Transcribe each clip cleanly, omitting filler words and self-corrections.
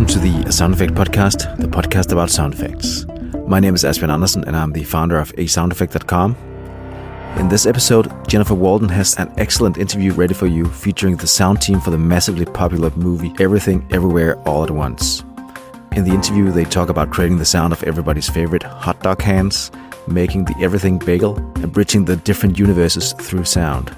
Welcome to the Sound Effect Podcast, the podcast about sound effects. My name is Asbjoern Andersen and I'm the founder of asoundeffect.com. In this episode, Jennifer Walden has an excellent interview ready for you featuring the sound team for the massively popular movie Everything Everywhere All at Once. In the interview, they talk about creating the sound of everybody's favorite hot dog hands, making the everything bagel, and bridging the different universes through sound.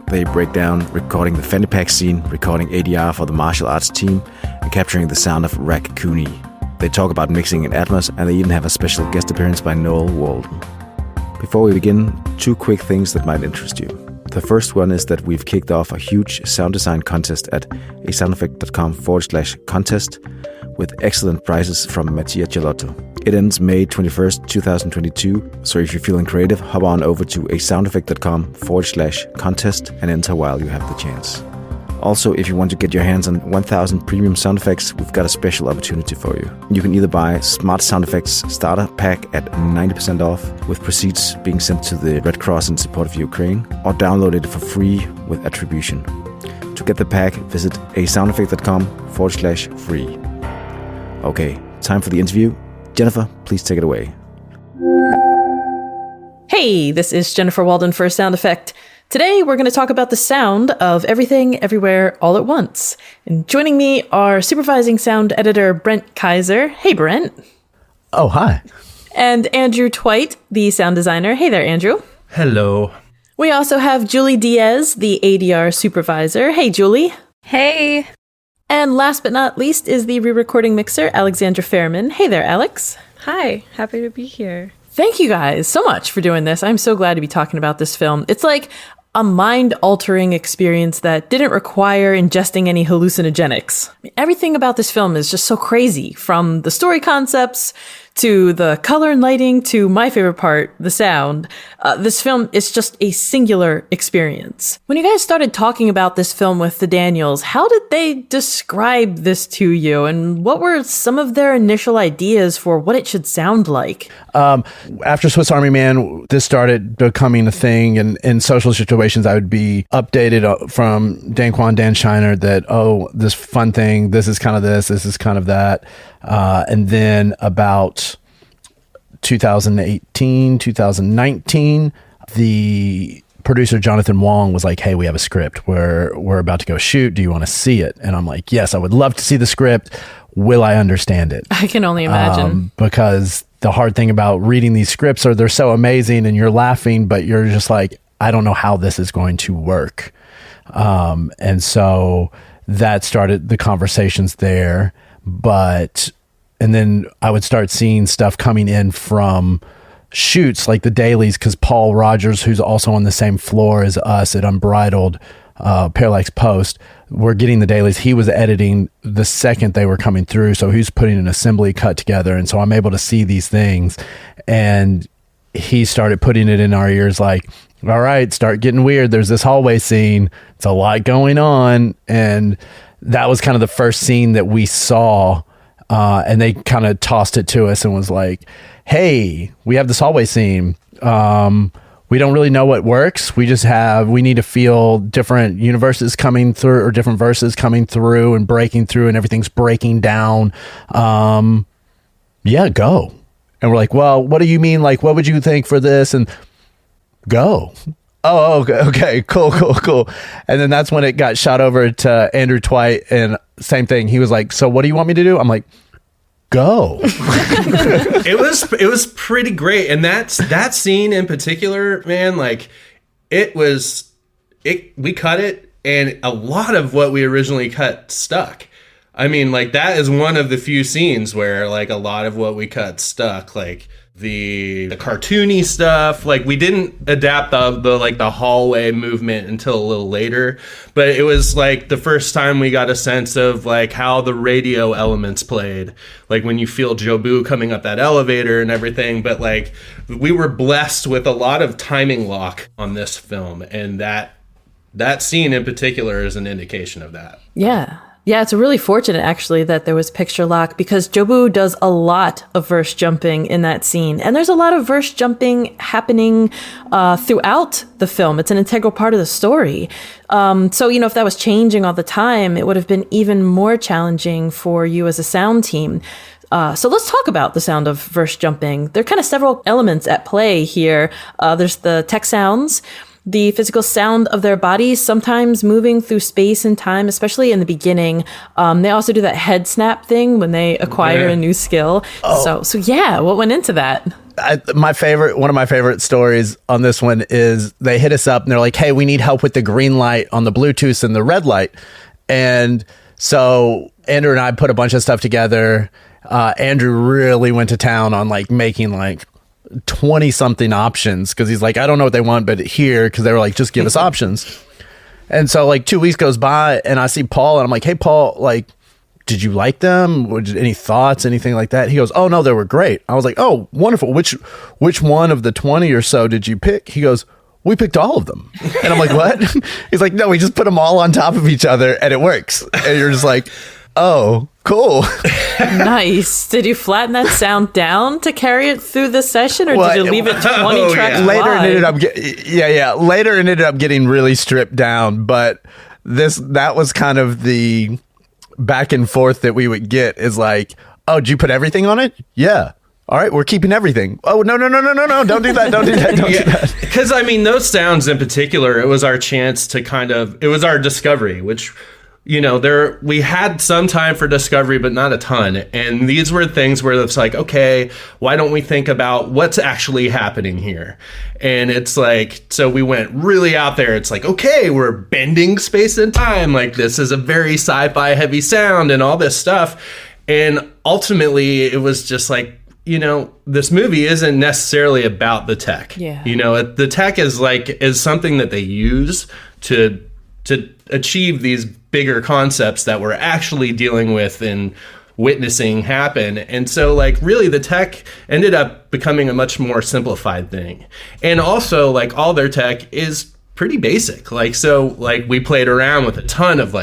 They break down recording the Fanny Pack scene, recording ADR for the martial arts team, and capturing the sound of Raccoony. They talk about mixing in Atmos, and they even have a special guest appearance by Noel Walden. Before we begin, two quick things that might interest you. The first one is that we've kicked off a huge sound design contest at asoundeffect.com/contest with excellent prizes from Mattia Gelotto. It ends May 21st, 2022, so if you're feeling creative, hop on over to asoundeffect.com/contest and enter while you have the chance. Also, if you want to get your hands on 1,000 premium sound effects, we've got a special opportunity for you. You can either buy SmartSoundFX starter pack at 90% off, with proceeds being sent to the Red Cross in support of Ukraine, or download it for free with attribution. To get the pack, visit asoundeffect.com/free. Okay, time for the interview. Jennifer, please take it away. Hey, this is Jennifer Walden for Sound Effect. Today, we're going to talk about the sound of Everything Everywhere All at Once. And joining me are supervising sound editor Brent Kiser. Hey, Brent. Oh, hi. And Andrew Twite, the sound designer. Hey there, Andrew. Hello. We also have Julie Diaz, the ADR supervisor. Hey, Julie. Hey. And last but not least is the re-recording mixer, Alex Fehrman. Hey there, Alex. Hi. Happy to be here. Thank you guys so much for doing this. I'm so glad to be talking about this film. It's like a mind-altering experience that didn't require ingesting any hallucinogenics. Everything about this film is just so crazy, from the story concepts to the color and lighting to my favorite part, the sound. This film is just a singular experience. When you guys started talking about this film with the Daniels, how did they describe this to you? And what were some of their initial ideas for what it should sound like? After Swiss Army Man, this started becoming a thing. And in social situations, I would be updated from Dan Kwan, Dan Shiner that, oh, this fun thing, this is kind of this is kind of that. And then about 2018, 2019, the producer Jonathan Wong was like, hey, we have a script. We're about to go shoot. Do you want to see it? And I'm like, yes, I would love to see the script. Will I understand it? I can only imagine. Because the hard thing about reading these scripts are they're so amazing and you're laughing, but you're just like, I don't know how this is going to work. And so that started the conversations there. And then I would start seeing stuff coming in from shoots like the dailies, because Paul Rogers, who's also on the same floor as us at Unbridled, Parallax Post, we're getting the dailies. He was editing the second they were coming through, so he's putting an assembly cut together, and so I'm able to see these things. And he started putting it in our ears like, all right, start getting weird. There's this hallway scene. It's a lot going on. And that was kind of the first scene that we saw. And they kind of tossed it to us and was like, hey, we have this hallway scene. We don't really know what works. We need to feel different universes coming through or different verses coming through and breaking through and everything's breaking down. Yeah, go. And we're like, well, what do you mean? Like, what would you think for this? And go. Oh, okay, cool. And then that's when it got shot over to Andrew Twite, and same thing. He was like, so what do you want me to do? I'm like, go. It was pretty great. And that scene in particular, man, like we cut it, and a lot of what we originally cut stuck. I mean, like, that is one of the few scenes where, like, a lot of what we cut stuck, like the cartoony stuff. Like, we didn't adapt the hallway movement until a little later, but it was like the first time we got a sense of like how the radio elements played, like when you feel Jobu coming up that elevator and everything. But like, we were blessed with a lot of timing lock on this film, and that scene in particular is an indication of that. Yeah. Yeah, it's really fortunate, actually, that there was picture lock because Jobu does a lot of verse jumping in that scene. And there's a lot of verse jumping happening throughout the film. It's an integral part of the story. So, if that was changing all the time, it would have been even more challenging for you as a sound team. So let's talk about the sound of verse jumping. There are kind of several elements at play here. There's the tech sounds, the physical sound of their bodies, sometimes moving through space and time, especially in the beginning. They also do that head snap thing when they acquire a new skill. Oh. So yeah, what went into that? One of my favorite stories on this one is they hit us up and they're like, hey, we need help with the green light on the Bluetooth and the red light. And so Andrew and I put a bunch of stuff together. Andrew really went to town on making 20 something options because he's like, I don't know what they want, but here, because they were like, just give us options. And so 2 weeks goes by and I see Paul and I'm like, hey, Paul, did you like them? Any thoughts, anything like that? He goes, oh, no, they were great. I was like, oh, wonderful. Which one of the 20 or so did you pick? He goes, we picked all of them. And I'm like, what? He's like, no, we just put them all on top of each other and it works. And you're just like, oh, cool. Nice. Did you flatten that sound down to carry it through the session, or did you leave it 20 tracks wide? Later it ended up getting really stripped down, but that was kind of the back and forth that we would get is like, oh, did you put everything on it? Yeah. All right, we're keeping everything. Oh, no. Don't do that. Don't do that. Because, those sounds in particular, it was our chance to it was our discovery, which, we had some time for discovery, but not a ton. And these were things where it's like, okay, why don't we think about what's actually happening here? And it's like, so we went really out there. It's like, okay, we're bending space and time. This is a very sci-fi heavy sound and all this stuff. And ultimately, it was just like, this movie isn't necessarily about the tech. Yeah. The tech is something that they use to achieve these bigger concepts that we're actually dealing with and witnessing happen. And so really the tech ended up becoming a much more simplified thing. And also all their tech is pretty basic. We played around with a ton of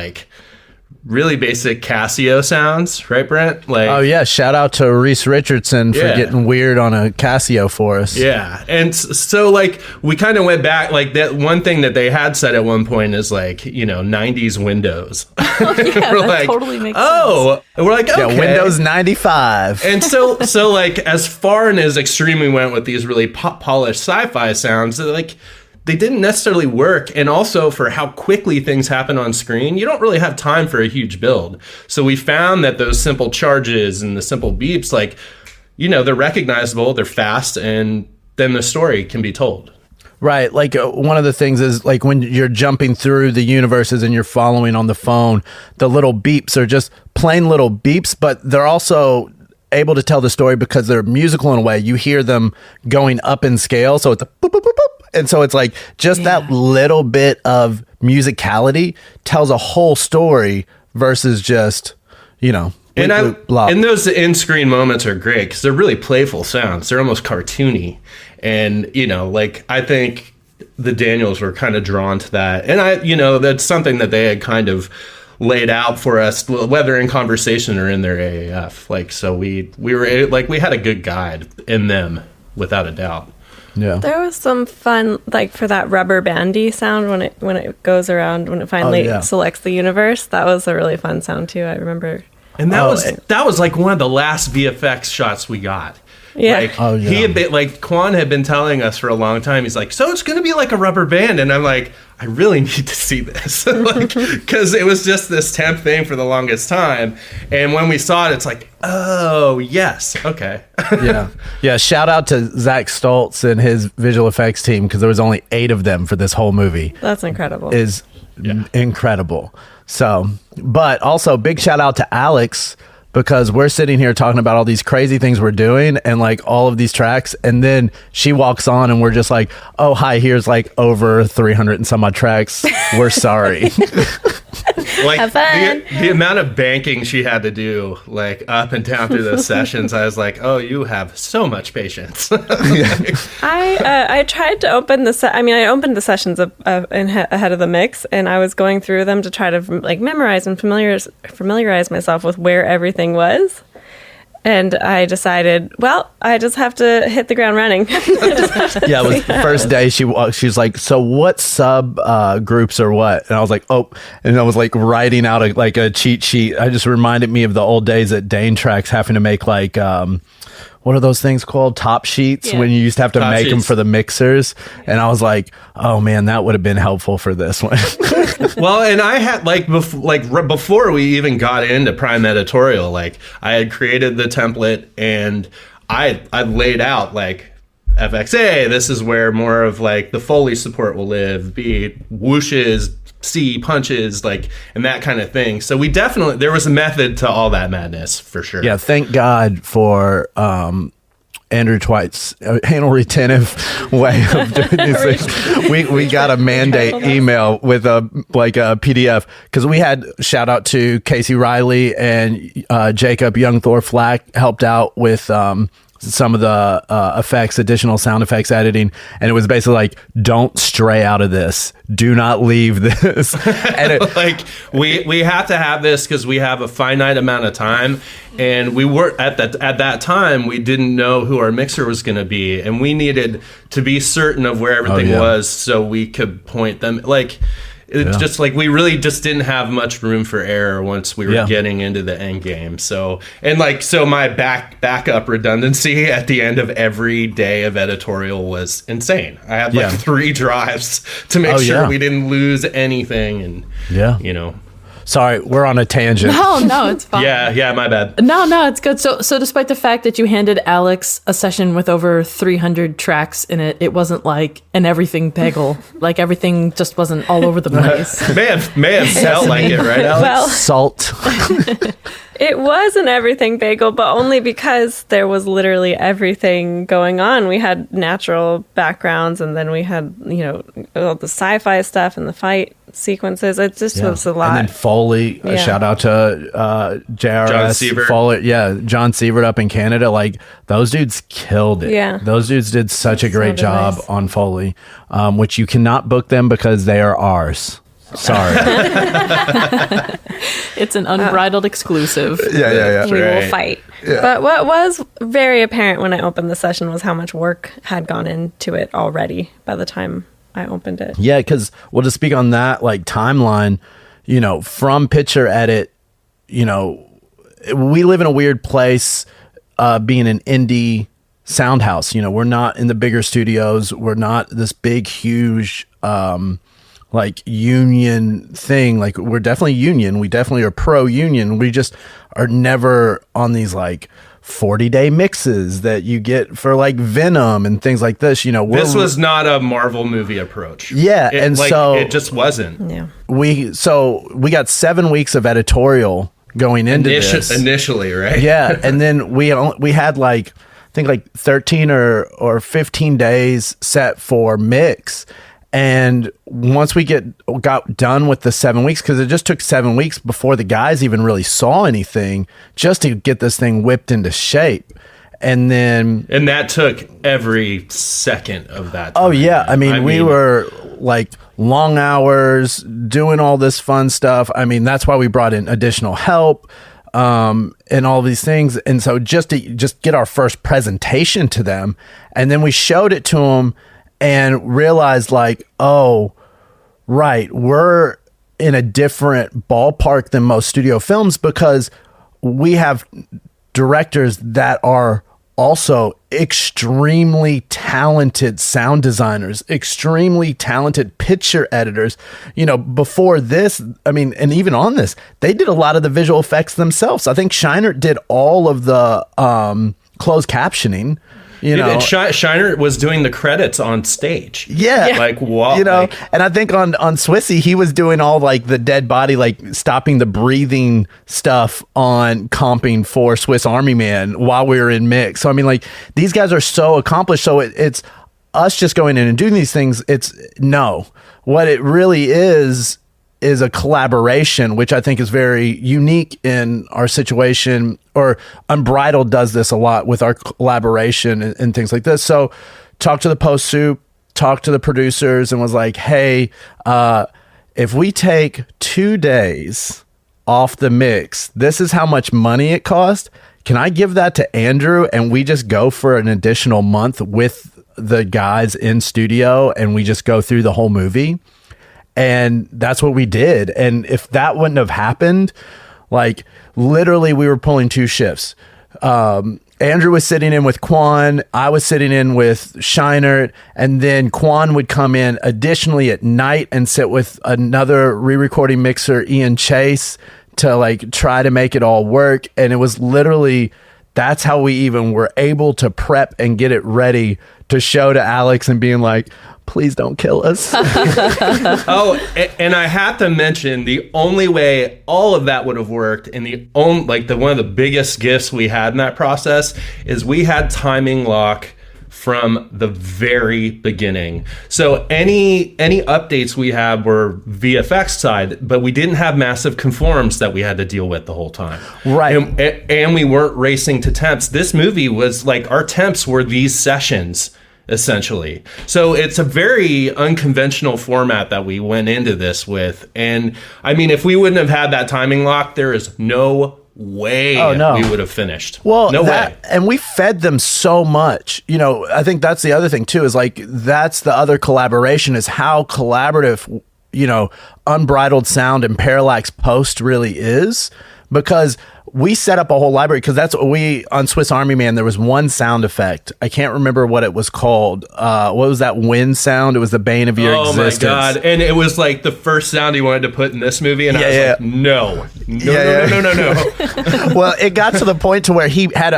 really basic Casio sounds, right, Brent? Oh yeah, shout out to Reese Richardson for getting weird on a Casio for us. Yeah, and so we kind of went back. That one thing that they had said at one point is 90s Windows. Oh, yeah, that totally makes sense. Oh, and we're like, okay. Yeah, Windows 95. And so as far and as extreme we went with these really polished sci-fi sounds, they didn't necessarily work. And also for how quickly things happen on screen, you don't really have time for a huge build. So we found that those simple charges and the simple beeps, they're recognizable, they're fast, and then the story can be told. Right. One of the things is when you're jumping through the universes and you're following on the phone, the little beeps are just plain little beeps, but they're also able to tell the story because they're musical in a way. You hear them going up in scale. So it's a boop, boop, boop, boop. And so it's that little bit of musicality tells a whole story versus just, bleep, bloop, blah. And those in-screen moments are great because they're really playful sounds. They're almost cartoony. And, I think the Daniels were kind of drawn to that. And that's something that they had kind of laid out for us, whether in conversation or in their AAF. So we were we had a good guide in them, without a doubt. Yeah. There was some fun, for that rubber bandy sound when it goes around, when it finally selects the universe. That was a really fun sound too. I remember. And that was one of the last VFX shots we got. Yeah. He had been, Quan had been telling us for a long time. He's like, so it's going to be like a rubber band. And I'm like, I really need to see this. Because it was just this temp thing for the longest time. And when we saw it, it's like, oh, yes. Okay. Yeah. Shout out to Zach Stoltz and his visual effects team because there was only 8 of them for this whole movie. That's incredible. Incredible. So, but also big shout out to Alex because we're sitting here talking about all these crazy things we're doing and all of these tracks. And then she walks on and we're just like, oh, hi, here's over 300 and some odd tracks. We're sorry. Like Have fun. the amount of banking she had to do, like up and down through those sessions, I was like, oh, you have so much patience. I tried to open I opened the sessions ahead of the mix, and I was going through them to try to like memorize and familiarize myself with where everything was. And I decided, well, I just have to hit the ground running. Yeah, it was the first day she was like, so what sub groups or what? And I was like, oh, and I was like writing out a cheat sheet. I just reminded me of the old days at Dane Tracks having to make like, what are those things called? Top sheets, when you used to have to make them for the mixers. And I was like, oh man, that would have been helpful for this one. Well, and I had before we even got into Prime Editorial, like I had created the template and I laid out like FXA, this is where more of like the Foley support will live, B, whooshes, C, punches, like, and that kind of thing. So there was a method to all that madness for sure. Yeah, thank God for Andrew Twite's anal retentive way of doing these things. We got a mandate email with a PDF, because we had, shout out to Casey Riley and Jacob Young Thor Flack helped out with some of the additional sound effects editing, and it was basically like, don't stray out of this, do not leave this. And like we have to have this because we have a finite amount of time, and we were at that time we didn't know who our mixer was going to be, and we needed to be certain of where everything was so we could point them like. It's just like we really just didn't have much room for error once we were getting into the end game. So my backup redundancy at the end of every day of editorial was insane. I had 3 drives to make sure we didn't lose anything, and you know. Sorry, we're on a tangent. No, it's fine. Yeah, my bad. No, it's good. So despite the fact that you handed Alex a session with over 300 tracks in it, it wasn't like an everything bagel. Like everything just wasn't all over the place. may have felt like it, right, Alex? Well, salt. It was an everything bagel, but only because there was literally everything going on. We had natural backgrounds, and then we had, all the sci-fi stuff and the fight sequences. It just was a lot. And then Foley, shout out to JRS. John Sievert. Foley, John Sievert up in Canada. Like, those dudes killed it. Yeah. Those dudes did such a great job on Foley, which you cannot book them because they are ours. Sorry. It's an unbridled exclusive. Yeah. We will fight. Yeah. But what was very apparent when I opened the session was how much work had gone into it already by the time I opened it. Yeah, because, to speak on that, like, timeline, from picture edit, we live in a weird place, being an indie sound house. We're not in the bigger studios. We're not this big, huge, like, union thing. Like, we're definitely union. We definitely are pro-union. We just are never on these, like, 40-day mixes that you get for like Venom and things like this. This was not a Marvel movie approach. Yeah, so it just wasn't. Yeah. We got 7 weeks of editorial going into this initially, right? Yeah, and then we had I think 13 or 15 days set for mix. And once we got done with the 7 weeks, because it just took 7 weeks before the guys even really saw anything, just to get this thing whipped into shape. And that took every second of that time. Oh yeah, I mean we were like long hours doing all this fun stuff. I mean, that's why we brought in additional help and all these things. And so just to get our first presentation to them, and then we showed it to them and realized, like, oh, right, we're in a different ballpark than most studio films, because we have directors that are also extremely talented sound designers, extremely talented picture editors. Before this, I mean, and even on this, they did a lot of the visual effects themselves. I think Shiner did all of the closed captioning. Shiner was doing the credits on stage. Yeah. Like, what? And I think on Swissy, he was doing all like the dead body, like stopping the breathing stuff on comping for Swiss Army Man while we were in mix. So, I mean, like, these guys are so accomplished. So it's us just going in and doing these things. What it really is is a collaboration, which I think is very unique in our situation, or Unbridled does this a lot with our collaboration and things like this. So talked to the post soup, talked to the producers, and was like, hey, if we take 2 days off the mix, this is how much money it cost. Can I give that to Andrew and we just go for an additional month with the guys in studio and we just go through the whole movie? And that's what we did. And if that wouldn't have happened, like literally we were pulling 2 shifts. Andrew was sitting in with Quan. I was sitting in with Scheinert. And then Quan would come in additionally at night and sit with another re-recording mixer, Ian Chase, to like try to make it all work. And it was literally, that's how we even were able to prep and get it ready to show to Alex and being like, please don't kill us. Oh, and I have to mention the only way all of that would have worked, and one of the biggest gifts we had in that process is we had timing lock from the very beginning. So any updates we had were VFX side, but we didn't have massive conforms that we had to deal with the whole time. Right. And we weren't racing to temps. This movie was like, our temps were these sessions, essentially. So it's a very unconventional format that we went into this with. And I mean, if we wouldn't have had that timing lock, there is no way we would have finished. Well, no way. And we fed them so much. You know, I think that's the other thing too, is like, that's the other collaboration, is how collaborative, you know, Unbridled Sound and Parallax Post really is, because we set up a whole library, because that's what we, on Swiss Army Man, there was one sound effect. I can't remember what it was called. What was that wind sound? It was the bane of your existence. Oh my God. And it was like the first sound he wanted to put in this movie. And I was like, no. Well, it got to the point to where he had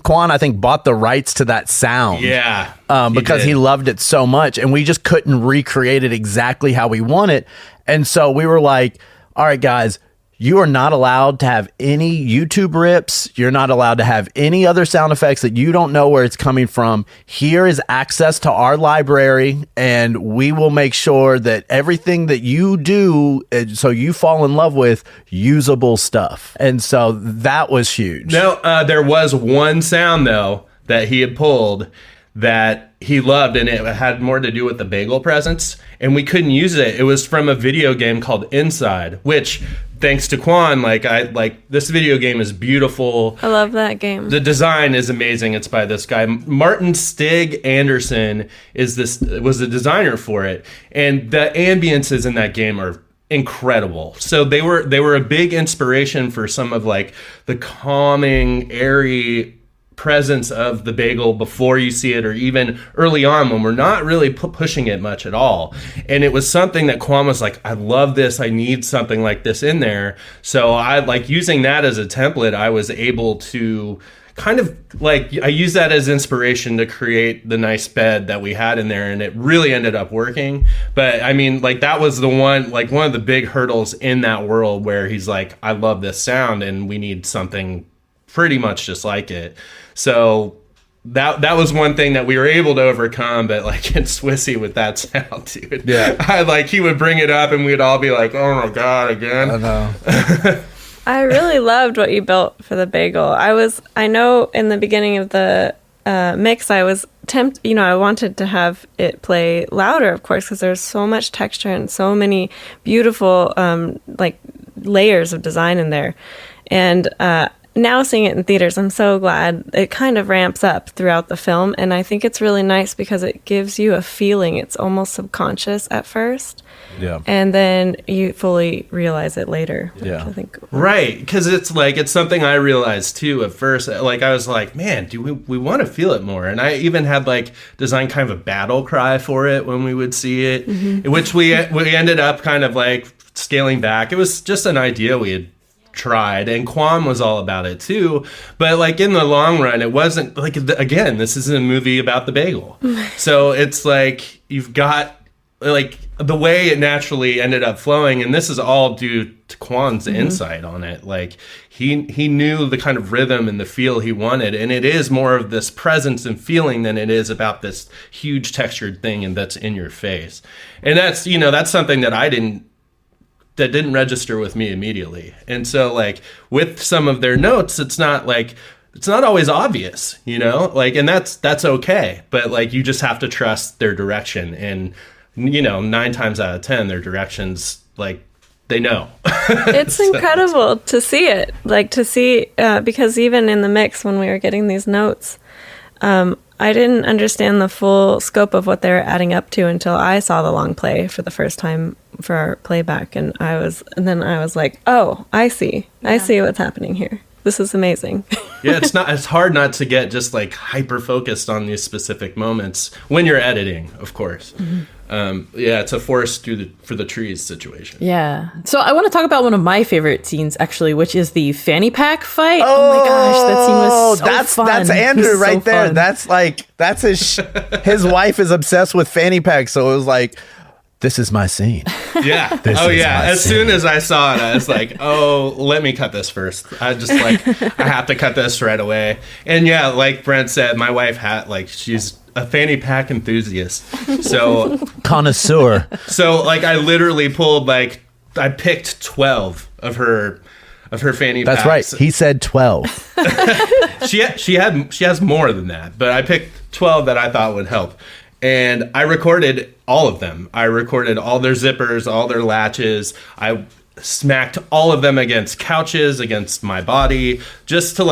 Quan, I think, bought the rights to that sound. Yeah. Because he loved it so much, and we just couldn't recreate it exactly how we want it. And so we were like, all right, guys, you are not allowed to have any YouTube rips. You're not allowed to have any other sound effects that you don't know where it's coming from. Here is access to our library, and we will make sure that everything that you do, so you fall in love with usable stuff. And so that was huge. No, there was one sound, though, that he had pulled that he loved, and it had more to do with the bagel presence, and we couldn't use it. It was from a video game called Inside, which, thanks to Quan, this video game is beautiful. I love that game. The design is amazing. It's by this guy Martin Stig Andersen was the designer for it, and the ambiences in that game are incredible. So they were a big inspiration for some of like the calming, airy presence of the bagel before you see it, or even early on when we're not really pushing it much at all. And it was something that Quan was like, I love this, I need something like this in there. So I like using that as a template. I was able to kind of like, I used that as inspiration to create the nice bed that we had in there, and it really ended up working. But I mean, like, that was the one of the big hurdles in that world, where he's like, I love this sound and we need something pretty much just like it. So that was one thing that we were able to overcome. But like in Swissy with that sound, dude, yeah, he would bring it up and we'd all be like, oh my God, again. I know. I really loved what you built for the bagel. I know in the beginning of the mix, I was tempted, I wanted to have it play louder, of course, because there's so much texture and so many beautiful layers of design in there. And now seeing it in theaters, I'm so glad it kind of ramps up throughout the film. And I think it's really nice because it gives you a feeling. It's almost subconscious at first. Yeah. And then you fully realize it later. Yeah. I think. Right. Because it's something I realized too at first. Like, I was like, man, do we want to feel it more? And I even had designed kind of a battle cry for it when we would see it, which we ended up kind of scaling back. It was just an idea we had tried, and Quan was all about it too, but in the long run, it wasn't again, this is a movie about the bagel. So it's you've got the way it naturally ended up flowing, and this is all due to Quan's insight on it. He knew the kind of rhythm and the feel he wanted, and it is more of this presence and feeling than it is about this huge textured thing and that's in your face. And that's something that I didn't that didn't register with me immediately. And so like with some of their notes, it's not always obvious, you know, like, and that's okay. But like, you just have to trust their direction. And, you know, 9 times out of 10, their directions, like, they know. It's incredible to see it, like to see, because even in the mix when we were getting these notes, I didn't understand the full scope of what they were adding up to until I saw the long play for the first time for our playback. And then I was like, oh, I see. Yeah. I see what's happening here. This is amazing. Yeah, it's hard not to get just like hyper focused on these specific moments when you're editing, of course. Mm-hmm. Yeah, it's a forest for the trees situation. Yeah. So I want to talk about one of my favorite scenes, actually, which is the fanny pack fight. Oh my gosh, that scene was so fun. That's Andrew right there. Fun. That's his wife is obsessed with fanny packs, so it was like, this is my scene. Yeah. As soon as I saw it, I was like, oh, let me cut this first. I have to cut this right away. And yeah, like Brent said, my wife she's a fanny pack enthusiast. So connoisseur. So like I literally pulled I picked 12 of her fanny packs. That's right. He said 12. She has more than that, but I picked 12 that I thought would help. And I recorded all of them. I recorded all their zippers, all their latches. I smacked all of them against couches, against my body, just to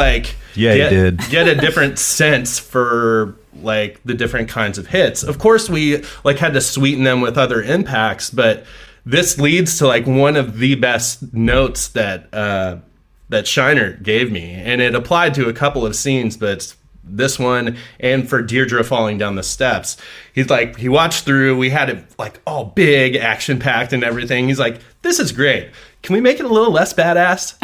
get a different sense for like the different kinds of hits. Of course, we had to sweeten them with other impacts, but this leads to like one of the best notes that Shiner gave me, and it applied to a couple of scenes, but this one and for Deirdre falling down the steps. He watched through, we had it like all big, action packed and everything. He's like, this is great. Can we make it a little less badass?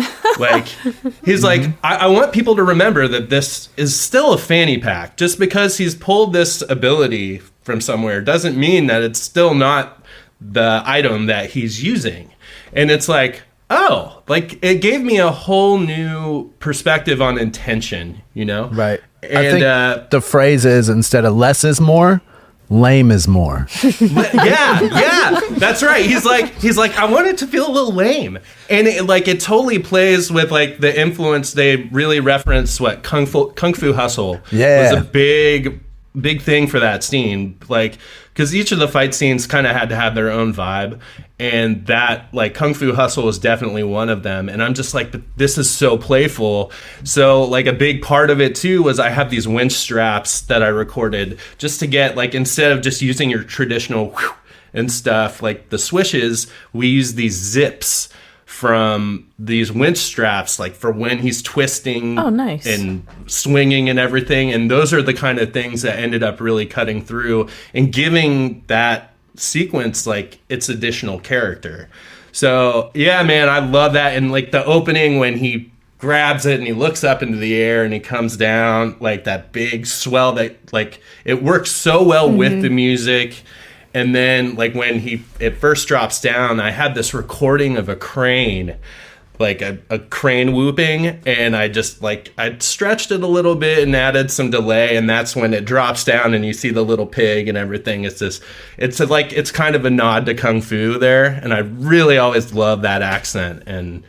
He's like, I want people to remember that this is still a fanny pack. Just because he's pulled this ability from somewhere doesn't mean that it's still not the item that he's using. And it's like, oh, it gave me a whole new perspective on intention, you know? Right. And I think the phrase is, instead of less is more, lame is more. Yeah, that's right. He's like, I want it to feel a little lame. And it totally plays with the influence. They really reference what Kung Fu Hustle was a big thing for that scene. Because each of the fight scenes kind of had to have their own vibe. And that, Kung Fu Hustle was definitely one of them. And I'm just like, this is so playful. So, a big part of it, too, was I have these winch straps that I recorded just to get, instead of just using your traditional whew and stuff, the swishes, we use these zips from these winch straps, for when he's twisting and swinging and everything. And those are the kind of things that ended up really cutting through and giving that sequence its additional character. So yeah, man, I love that. And the opening when he grabs it and he looks up into the air and he comes down, that big swell, that it works so well with the music. And then, when it first drops down, I had this recording of a crane, a crane whooping, and I just, I stretched it a little bit and added some delay, and that's when it drops down and you see the little pig and everything. It's kind of a nod to Kung Fu there, and I really always love that accent. And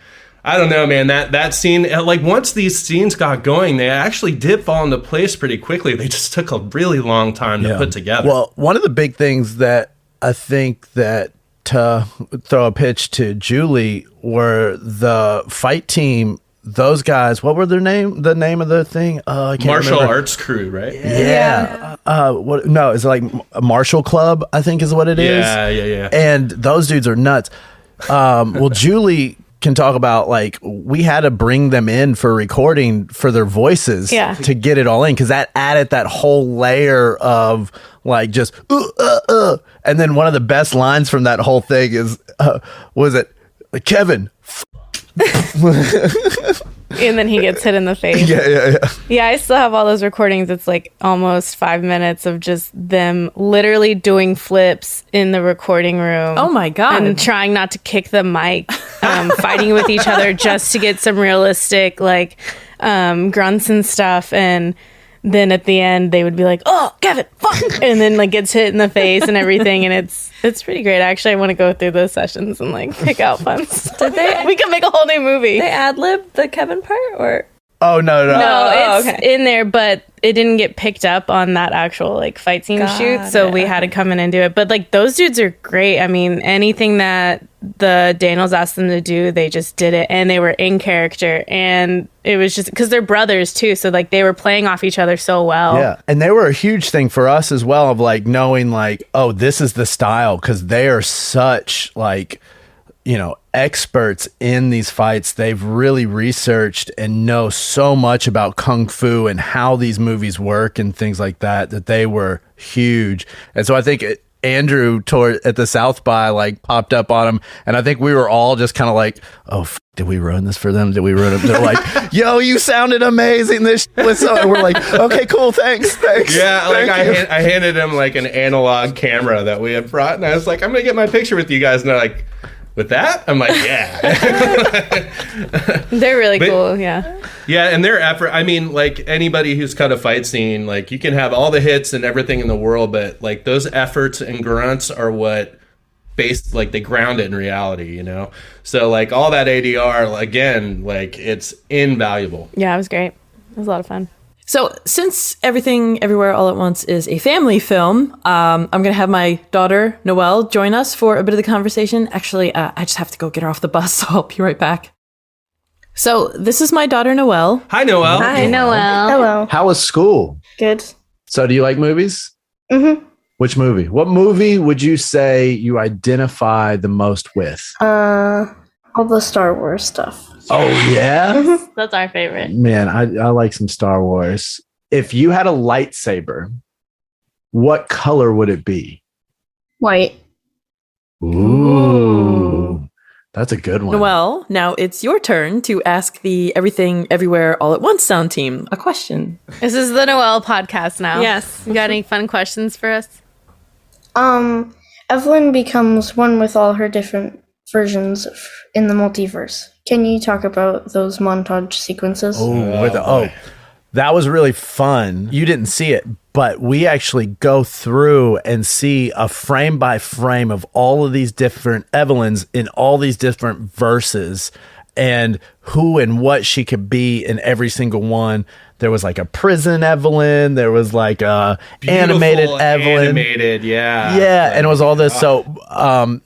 I don't know, man, that scene, once these scenes got going, they actually did fall into place pretty quickly. They just took a really long time to put together. Well, one of the big things that I think that, to throw a pitch to Julie, were the fight team, those guys, what were their name? The name of the thing? I can't Martial remember. Arts Crew, right? Yeah. No, it's a Martial Club, I think is what it is. Yeah. And those dudes are nuts. Well, Julie can talk about we had to bring them in for recording for their voices to get it all in, because that added that whole layer of just and then one of the best lines from that whole thing is was it Kevin and then he gets hit in the face. Yeah, I still have all those recordings. It's almost 5 minutes of just them literally doing flips in the recording room. Oh my god. And trying not to kick the mic, fighting with each other just to get some realistic grunts and stuff. And then at the end they would be like, "Oh, Kevin, fuck," and then like gets hit in the face and everything, and it's pretty great. Actually, I want to go through those sessions and like pick out fun stuff. Did they? We could make a whole new movie. They ad-lib the Kevin part, or Oh no! No, it's in there, but it didn't get picked up on that actual like fight scene shoot, so we had to come in and do it. But like those dudes are great. I mean, anything that the Daniels asked them to do, they just did it, and they were in character, and it was just because they're brothers too, so like they were playing off each other so well. Yeah, and they were a huge thing for us as well, of like knowing like, oh, this is the style, because they are such like, you know, experts in these fights. They've really researched and know so much about kung fu and how these movies work and things like that, that they were huge. And so I think Andrew at the South by like popped up on him, and I think we were all just kind of like, oh, did we ruin this for them? Did we ruin it? They're like, yo, you sounded amazing. This was so, and we're like, okay, cool, thanks. Yeah, like I handed him like an analog camera that we had brought, and I was like, I'm gonna get my picture with you guys, and they're like, with that? I'm like, yeah. They're really cool, yeah. Yeah, and their effort, I mean, like anybody who's cut a fight scene, like you can have all the hits and everything in the world, but like those efforts and grunts are what like they ground it in reality, you know? So like all that ADR, again, like it's invaluable. Yeah, it was great. It was a lot of fun. So since Everything Everywhere All at Once is a family film, I'm going to have my daughter, Noelle, join us for a bit of the conversation. Actually, I just have to go get her off the bus, so I'll be right back. So this is my daughter, Noelle. Hi, Noelle. Hi, Noelle. Hello. How was school? Good. So do you like movies? Mm-hmm. Which movie? What movie would you say you identify the most with? All the Star Wars stuff. Oh, yeah? Mm-hmm. That's our favorite. Man, I like some Star Wars. If you had a lightsaber, what color would it be? White. Ooh. That's a good one. Noelle, now it's your turn to ask the Everything Everywhere All at Once sound team a question. This is the Noelle podcast now. Yes. You got any fun questions for us? Evelyn becomes one with all her different versions in the multiverse. Can you talk about those montage sequences? That was really fun. You didn't see it, but we actually go through and see a frame by frame of all of these different Evelyns in all these different verses, and who and what she could be in every single one. There was like a prison Evelyn. There was like a animated Evelyn. Yeah. And it was all this. So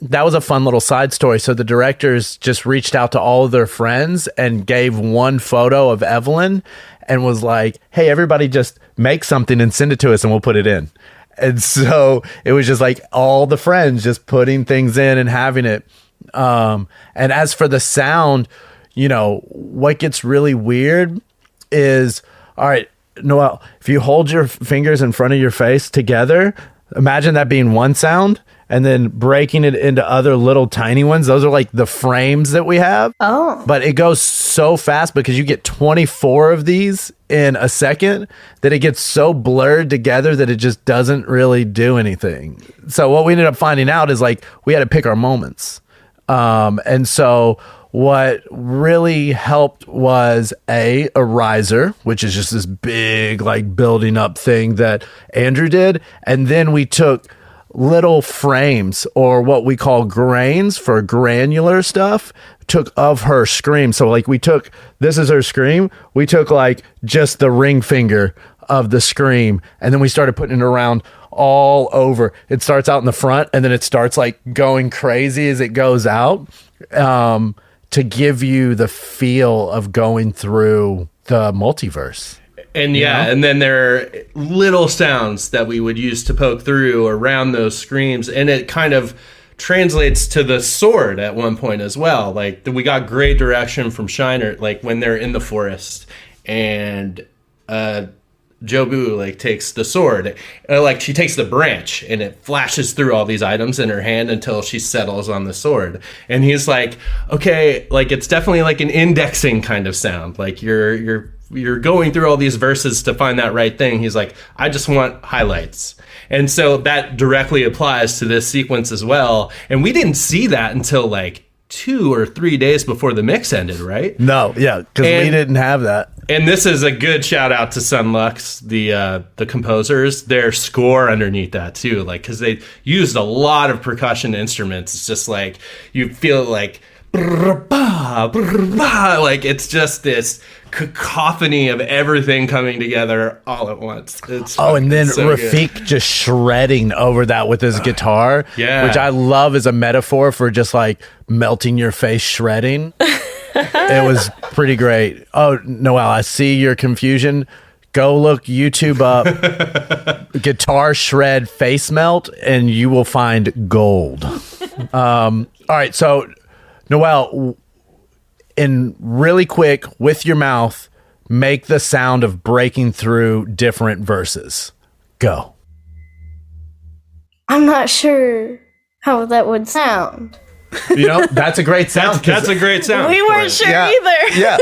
that was a fun little side story. So the directors just reached out to all of their friends and gave one photo of Evelyn and was like, hey, everybody just make something and send it to us and we'll put it in. And so it was just like all the friends just putting things in and having it. And as for the sound, you know, what gets really weird is, all right, Noelle, if you hold your fingers in front of your face together, imagine that being one sound and then breaking it into other little tiny ones. Those are like the frames that we have. Oh. But it goes so fast because you get 24 of these in a second that it gets so blurred together that it just doesn't really do anything. So what we ended up finding out is like we had to pick our moments. And so what really helped was a riser, which is just this big like building up thing that Andrew did. And then we took little frames, or what we call grains for granular stuff, took of her scream. So like this is her scream. We took like just the ring finger of the scream, and then we started putting it around all over. It starts out in the front, and then it starts like going crazy as it goes out, to give you the feel of going through the multiverse. And and then there are little sounds that we would use to poke through around those screams, and it kind of translates to the sword at one point as well. Like we got great direction from Shiner, like when they're in the forest and Jobu like takes the sword, like she takes the branch and it flashes through all these items in her hand until she settles on the sword. And he's like, okay, like it's definitely like an indexing kind of sound. Like you're going through all these verses to find that right thing. He's like, I just want highlights. And so that directly applies to this sequence as well. And we didn't see that until like 2 or 3 days before the mix ended, right? No, yeah, because we didn't have that. And this is a good shout out to Sunlux, the composers. Their score underneath that too, like because they used a lot of percussion instruments. It's just like you feel like like it's just this cacophony of everything coming together all at once. And then so Rafik good. Just shredding over that with his guitar, which I love as a metaphor for just like melting your face shredding. It was pretty great. Oh, Noelle, I see your confusion. Go look YouTube up guitar shred face melt and you will find gold. All right, so Noelle, in really quick, with your mouth, make the sound of breaking through different verses. Go. I'm not sure how that would sound. You know, that's a great sound. That's a great sound. We weren't sure either. Yeah.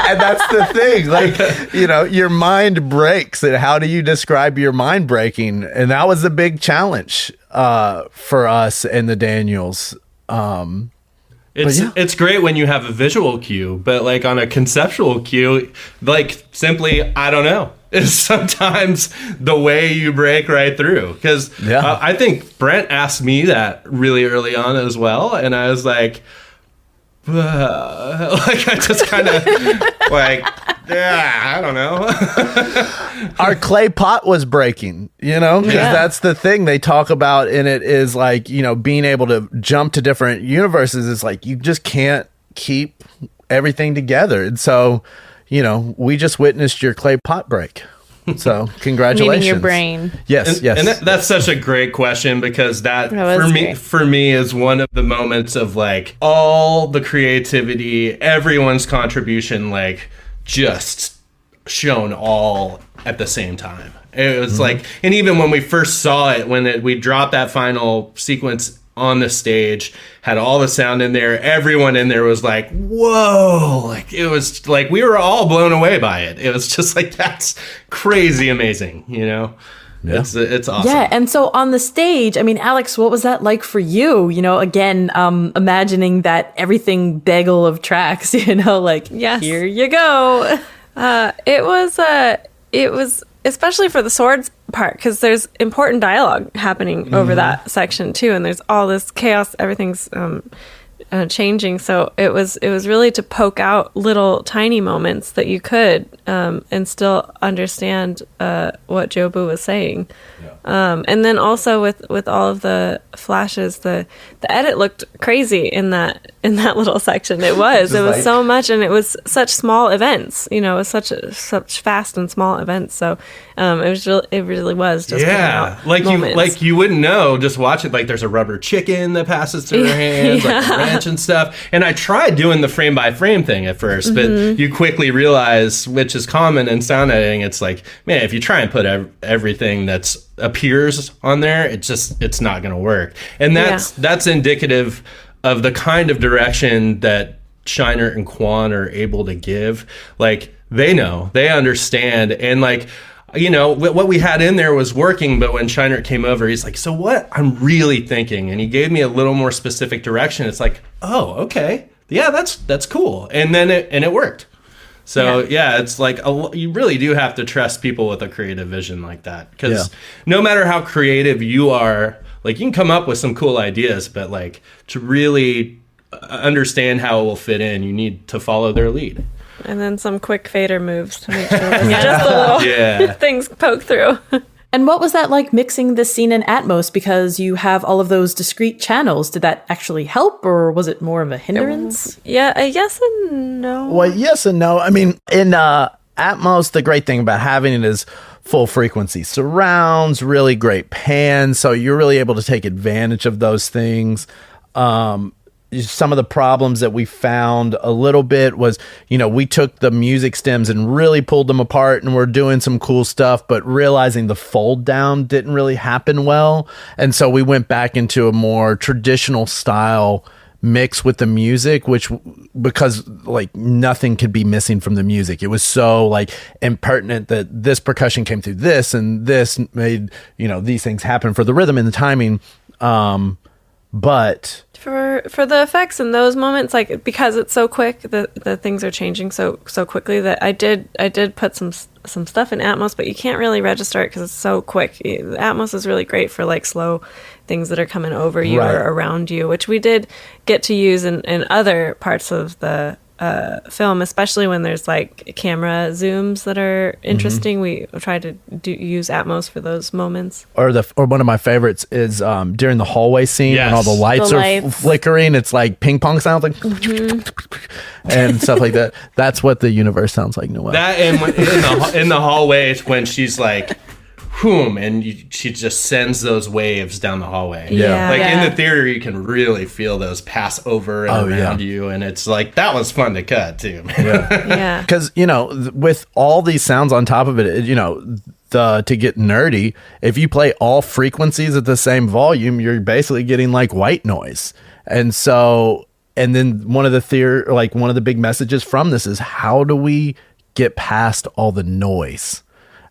And that's the thing. Like, you know, your mind breaks. And how do you describe your mind breaking? And that was a big challenge for us and the Daniels. It's great when you have a visual cue, but like on a conceptual cue, like simply, I don't know, is sometimes the way you break right through. Because I think Brent asked me that really early on as well. And I was like I just kind of like, I don't know. Our clay pot was breaking, you know, because that's the thing they talk about in it is like, you know, being able to jump to different universes is like, you just can't keep everything together. And so, you know, we just witnessed your clay pot break. So congratulations. Meaning your brain. Yes, yes. And that's such a great question because that for me is one of the moments of like all the creativity, everyone's contribution, like just shown all at the same time. It was like, and even when we first saw it, we dropped that final sequence on the stage, had all the sound in there, everyone in there was like, whoa, like it was like we were all blown away by it. It was just like, that's crazy amazing, you know. It's awesome. Yeah, and so on the stage, I mean, Alex, what was that like for you? You know, again, imagining that everything bagel of tracks, you know, like, here you go. It was especially for the swords part, because there's important dialogue happening over that section too, and there's all this chaos, everything's changing. So it was really to poke out little tiny moments that you could and still understand what Jobu was saying. And then also with all of the flashes, the edit looked crazy in that little section. It was so much, and it was such small events. You know, it was such fast and small events. So it really was just like you wouldn't know just watch it. Like there's a rubber chicken that passes through her hands, like a wrench and stuff. And I tried doing the frame by frame thing at first, but you quickly realize, which is common in sound editing, it's like, man, if you try and put everything that's appears on there, it's not going to work. And that's indicative of the kind of direction that Shiner and Quan are able to give. Like they understand, and like, you know, what we had in there was working, but when Shiner came over, he's like, so what I'm really thinking, and he gave me a little more specific direction. It's like, oh, okay, yeah, that's cool. And then it worked. So it's like you really do have to trust people with a creative vision like that, because no matter how creative you are, like you can come up with some cool ideas, but like to really understand how it will fit in, you need to follow their lead. And then some quick fader moves to make sure just a little things poke through. And what was that like mixing this scene in Atmos? Because you have all of those discrete channels. Did that actually help, or was it more of a hindrance? Yes and no. Well, yes and no. I mean, in Atmos, the great thing about having it is full frequency surrounds, really great pan. So you're really able to take advantage of those things. Some of the problems that we found a little bit was, you know, we took the music stems and really pulled them apart and we're doing some cool stuff, but realizing the fold down didn't really happen well. And so we went back into a more traditional style mix with the music, because like nothing could be missing from the music. It was so like impertinent that this percussion came through this and this made, you know, these things happen for the rhythm and the timing. but for the effects in those moments, like because it's so quick, the things are changing so quickly that I did put some stuff in Atmos, but you can't really register it because it's so quick. Atmos is really great for like slow things that are coming over you or around you, which we did get to use in other parts of the film, especially when there's like camera zooms that are interesting. We try to use Atmos for those moments. Or one of my favorites is during the hallway scene when all the lights are flickering. It's like ping pong sounds, like and stuff like that. That's what the universe sounds like, Noelle. That and in the hallway when she's like, whoom, and she just sends those waves down the hallway. In the theater you can really feel those pass over and around you, and it's like that was fun to cut too. Because with all these sounds on top of it, to get nerdy, if you play all frequencies at the same volume, you're basically getting like white noise. And so, and then one of the big messages from this is, how do we get past all the noise?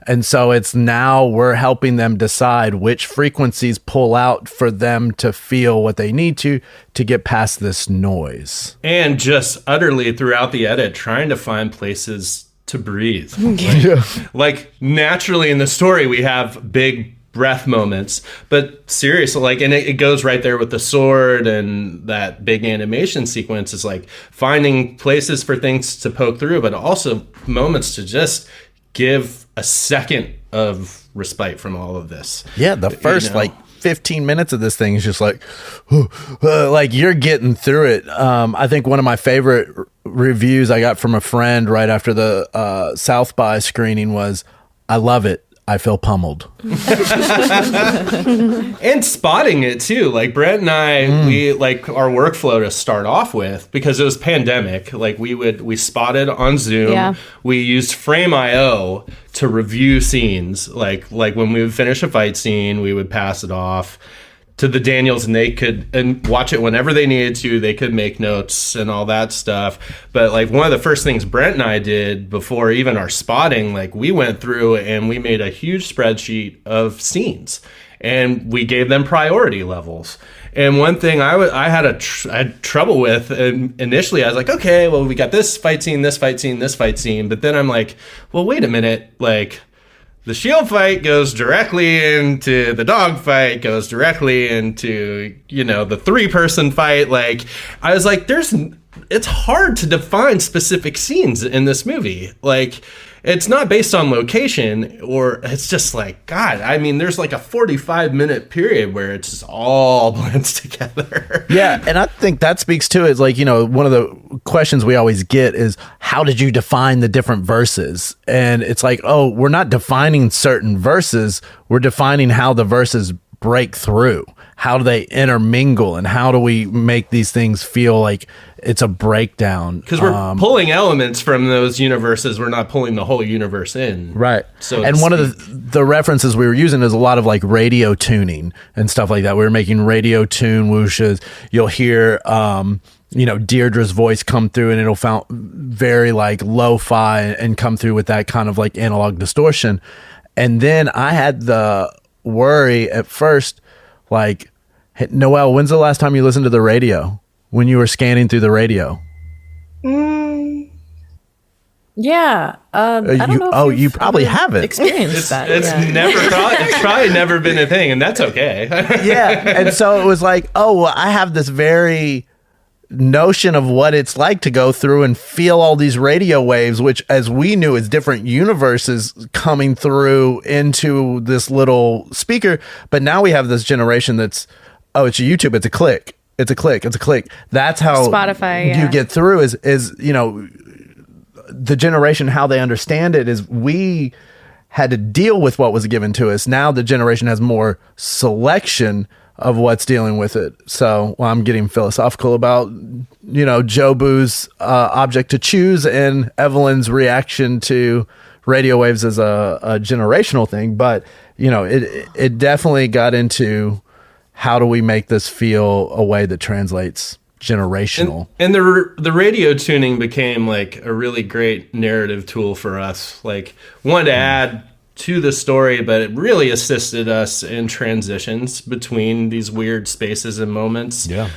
And so it's now we're helping them decide which frequencies pull out for them to feel what they need to get past this noise. And just utterly throughout the edit, trying to find places to breathe. Like naturally in the story, we have big breath moments, but seriously, and it goes right there with the sword, and that big animation sequence is like finding places for things to poke through, but also moments to just give a second of respite from all of this. Yeah, the first 15 minutes of this thing is just like you're getting through it. I think one of my favorite reviews I got from a friend right after the South by screening was, "I love it. I feel pummeled." And spotting it too. Like Brent and I, we like our workflow to start off with, because it was pandemic. Like we spotted on Zoom. Yeah. We used Frame.io to review scenes. Like when we would finish a fight scene, we would pass it off to the Daniels, and they could watch it whenever they needed to. They could make notes and all that stuff. But like one of the first things Brent and I did before even our spotting, like we went through and we made a huge spreadsheet of scenes, and we gave them priority levels. And one thing I had trouble with, and initially I was like, okay, well, we got this fight scene, this fight scene, this fight scene. But then I'm like, well, wait a minute, like the shield fight goes directly into the dog fight, goes directly into, the 3-person fight. Like, I was like, it's hard to define specific scenes in this movie. Like, it's not based on location, or it's just like, God, I mean, there's like a 45-minute period where it's just all blends together. Yeah, and I think that speaks to it. Like, one of the questions we always get is, how did you define the different verses? And it's like, oh, we're not defining certain verses. We're defining how the verses break through. How do they intermingle, and how do we make these things feel like it's a breakdown? Because we're pulling elements from those universes. We're not pulling the whole universe in. Right. And one of the references we were using is a lot of like radio tuning and stuff like that. We were making radio tune whooshes. You'll hear, Deirdre's voice come through, and it'll sound very like lo-fi and come through with that kind of like analog distortion. And then I had the worry at first, like, hey, Noelle, when's the last time you listened to the radio? When you were scanning through the radio? Yeah. I don't know if you probably haven't experienced that. It's probably never been a thing, and that's okay. Yeah. And so it was like, oh, well, I have this very notion of what it's like to go through and feel all these radio waves, which, as we knew, is different universes coming through into this little speaker. But now we have this generation that's, oh, it's YouTube, it's a click. It's a click. It's a click. That's how Spotify, you get through is the generation, how they understand it is we had to deal with what was given to us. Now the generation has more selection of what's dealing with it. So I'm getting philosophical about, Jobu's object to choose and Evelyn's reaction to radio waves as a generational thing. But, it definitely got into, how do we make this feel a way that translates generational? And the radio tuning became like a really great narrative tool for us. Like, one, to add to the story, but it really assisted us in transitions between these weird spaces and moments. Yeah.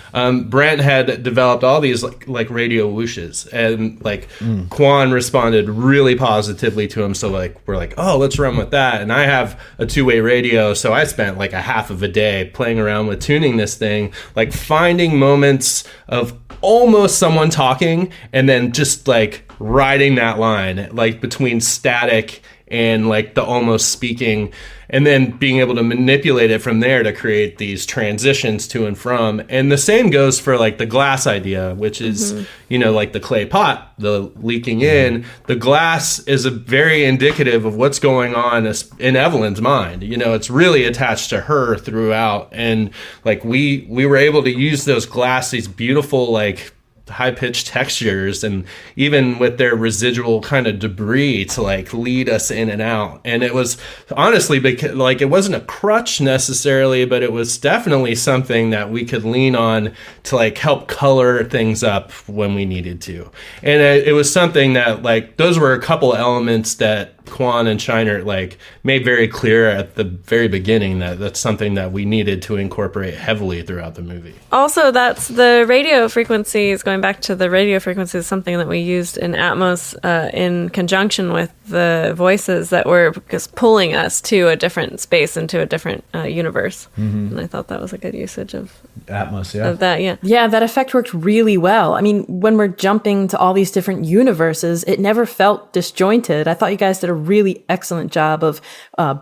Brent had developed all these like radio whooshes, and like Quan responded really positively to him. So like we're like, oh, let's run with that. And I have a two-way radio, so I spent like a half of a day playing around with tuning this thing, like finding moments of almost someone talking and then just like riding that line like between static and like the almost speaking, and then being able to manipulate it from there to create these transitions to and from. And the same goes for like the glass idea, which is, you know, like the clay pot, the leaking in. The glass is a very indicative of what's going on in Evelyn's mind. You know, it's really attached to her throughout. And like we were able to use those glass, these beautiful like high-pitched textures, and even with their residual kind of debris to like lead us in and out. And it was honestly because like it wasn't a crutch necessarily, but it was definitely something that we could lean on to like help color things up when we needed to. And it was something that like those were a couple elements that Quan and Shiner like made very clear at the very beginning that that's something that we needed to incorporate heavily throughout the movie. Also, that's the radio frequencies, going back to the radio frequencies, is something that we used in Atmos in conjunction with the voices that were just pulling us to a different space and to a different universe. And I thought that was a good usage of Atmos, of that, yeah. Yeah, that effect worked really well. I mean, when we're jumping to all these different universes, it never felt disjointed. I thought you guys did a really excellent job of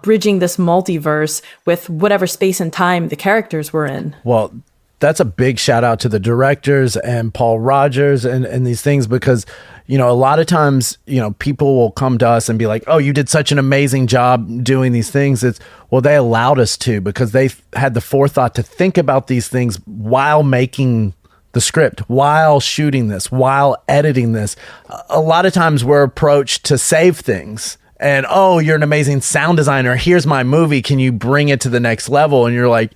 bridging this multiverse with whatever space and time the characters were in. Well, that's a big shout out to the directors and Paul Rogers and these things, because, you know, a lot of times, you know, people will come to us and be like, oh, you did such an amazing job doing these things. Well, they allowed us to, because they had the forethought to think about these things while making the script, while shooting this, while editing this. A lot of times we're approached to save things. And, oh, you're an amazing sound designer. Here's my movie. Can you bring it to the next level? And you're like,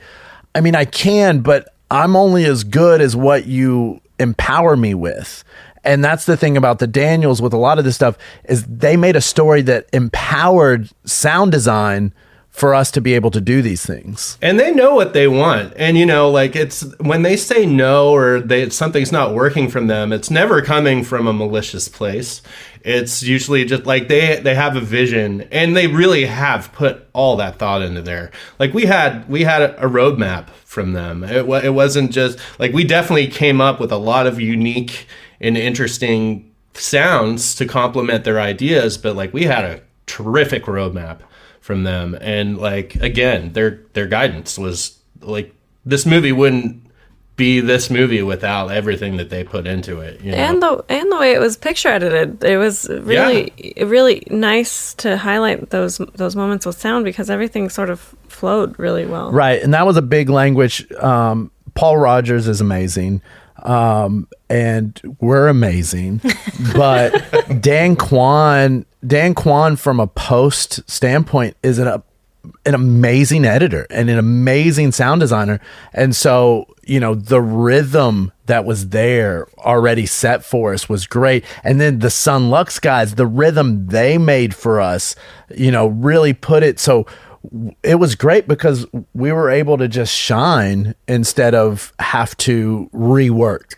I mean, I can, but I'm only as good as what you empower me with. And that's the thing about the Daniels with a lot of this stuff, is they made a story that empowered sound design for us to be able to do these things. And they know what they want. And, you know, like it's when they say no or something's not working from them, it's never coming from a malicious place. It's usually just like they have a vision, and they really have put all that thought into there. Like we had a roadmap from them. It wasn't just like, we definitely came up with a lot of unique and interesting sounds to complement their ideas, but like we had a terrific roadmap from them. And like, again, their guidance was like, this movie wouldn't be this movie without everything that they put into it, you know? And the way it was picture edited, it was really nice to highlight those moments with sound, because everything sort of flowed really well. Right, and that was a big language. Paul Rogers is amazing, and we're amazing, but Dan Kwan from a post standpoint is an amazing editor and an amazing sound designer. And so, you know, the rhythm that was there already set for us was great. And then the Sun Lux guys, the rhythm they made for us, you know, really put it. So it was great because we were able to just shine instead of have to rework.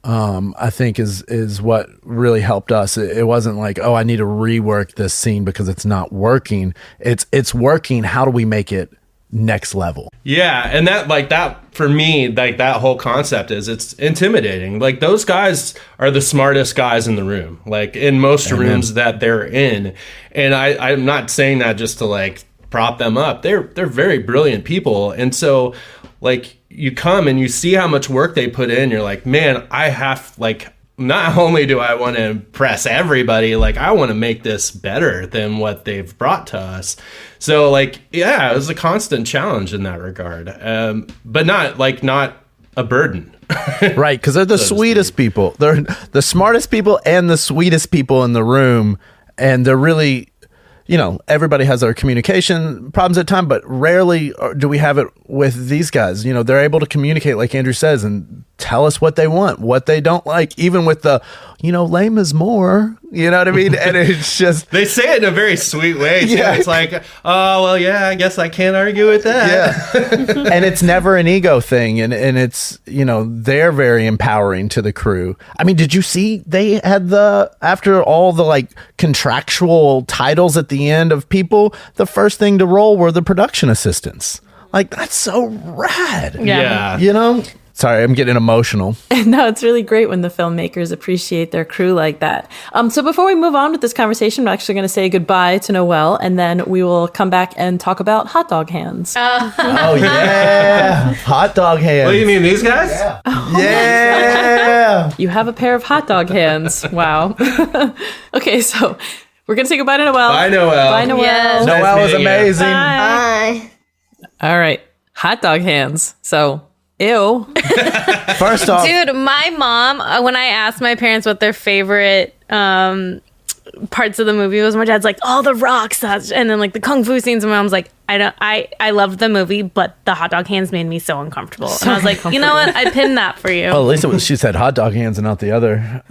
I think is what really helped us. It wasn't like, oh, I need to rework this scene because it's not working. It's working. How do we make it next level? Yeah. And that for me, like that whole concept it's intimidating. Like those guys are the smartest guys in the room, like in most rooms that they're in. And I'm not saying that just to like prop them up. They're very brilliant people. And so like, you come and you see how much work they put in. You're like, man, I have like, not only do I want to impress everybody, like I want to make this better than what they've brought to us. So like, yeah, it was a constant challenge in that regard. But not a burden. Right. Cause they're the sweetest people. They're the smartest people and the sweetest people in the room. And they're really, you know, everybody has their communication problems at times, but rarely do we have it with these guys. You know, they're able to communicate, like Andrew says, and tell us what they want, what they don't like, even with the, lame is more, you know what I mean? And it's just, they say it in a very sweet way too. Yeah. It's like, oh well, yeah, I guess I can't argue with that. yeah. And it's never an ego thing, and it's, they're very empowering to the crew. I mean, did you see they had after all the like contractual titles at the end of people, the first thing to roll were the production assistants. Like, that's so rad. Yeah. Sorry, I'm getting emotional. No, it's really great when the filmmakers appreciate their crew like that. So before we move on with this conversation, I'm actually going to say goodbye to Noelle, and then we will come back and talk about hot dog hands. Oh, yeah. Hot dog hands. What do you mean, these guys? Yeah. Yeah. You have a pair of hot dog hands. Wow. Okay, so we're going to say goodbye to Noelle. Bye, Noelle. Bye, Noelle. Yes. Noelle was meeting you. amazing. Bye. All right. Hot dog hands. So, ew. First off, Dude, my mom, when I asked my parents what their favorite parts of the movie was, my dad's like, all the rocks, and then like the kung fu scenes, and my mom's like, I loved the movie, but the hot dog hands made me so uncomfortable. And I was like, you know what? I pinned that for you. well, at least she said hot dog hands and not the other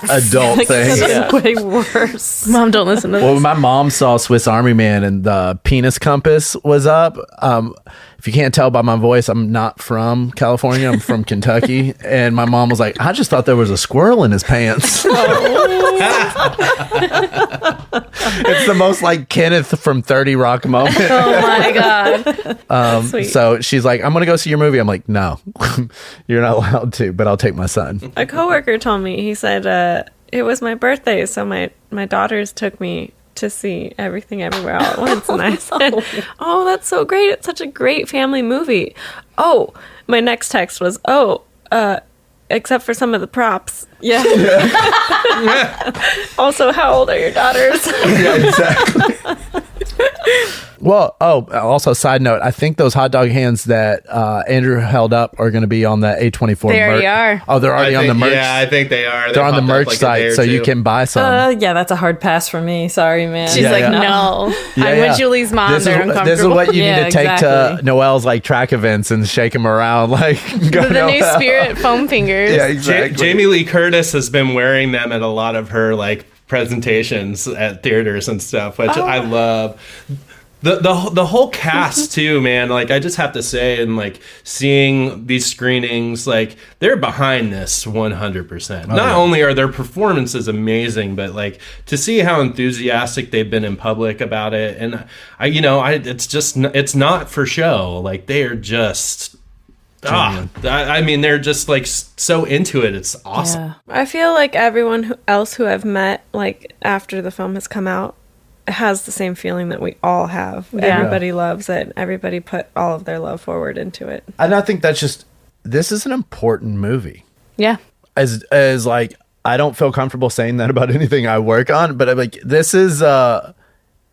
adult thing. That's way worse. Mom, don't listen to this. Well, when my mom saw Swiss Army Man and the penis compass was up, if you can't tell by my voice, I'm not from California. I'm from Kentucky. And my mom was like, I just thought there was a squirrel in his pants. It's the most like Kenneth from 30 Rock moment. Oh my God. Sweet. So she's like, I'm going to go see your movie. I'm like, no, you're not allowed to, but I'll take my son. A coworker told me, he said, it was my birthday, so my daughters took me to see Everything Everywhere All at Once. And I said, oh, that's so great. It's such a great family movie. Oh, my next text was, except for some of the props. Yeah. Also, how old are your daughters? Yeah, exactly. Well, also side note, I think those hot dog hands that Andrew held up are going to be on the A24 They already merch. are. Oh, they're already on the merch. Yeah, I think they are. They're on the popped up merch like a day site, or so you two. can buy some. Yeah, that's a hard pass for me. Sorry, man. She's Yeah, like, yeah. no. Yeah, I'm yeah. with Julie's mom. This They're is uncomfortable. what you Yeah, need to take exactly. to Noelle's like track events and shake them around. Like, go the new Noelle. Spirit foam fingers. Yeah, exactly. Jamie Lee Curtis has been wearing them at a lot of her like presentations at theaters and stuff, which I love. The whole cast too, man. Like, I just have to say, and like seeing these screenings, like they're behind this 100%. Not only are their performances amazing, but like to see how enthusiastic they've been in public about it, and it's not for show. Like, they are just. I mean, they're just like so into it. It's awesome. Yeah. I feel like everyone else who I've met, like after the film has come out, has the same feeling that we all have. Yeah. Everybody loves it. Everybody put all of their love forward into it. And I think that's just, this is an important movie. Yeah. As like, I don't feel comfortable saying that about anything I work on, but I'm like, this is a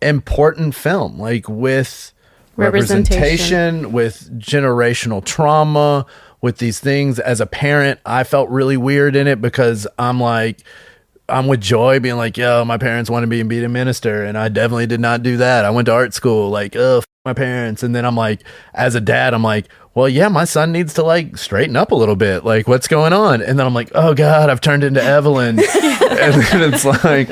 important film, like with representation, with generational trauma, with these things. As a parent, I felt really weird in it because I'm with Joy being like, yo, my parents wanted me to be a minister, and I definitely did not do that. I went to art school, like, my parents. And then I'm like, as a dad, I'm like, well, yeah, my son needs to like straighten up a little bit. Like, what's going on? And then I'm like, oh God, I've turned into Evelyn. And then it's like,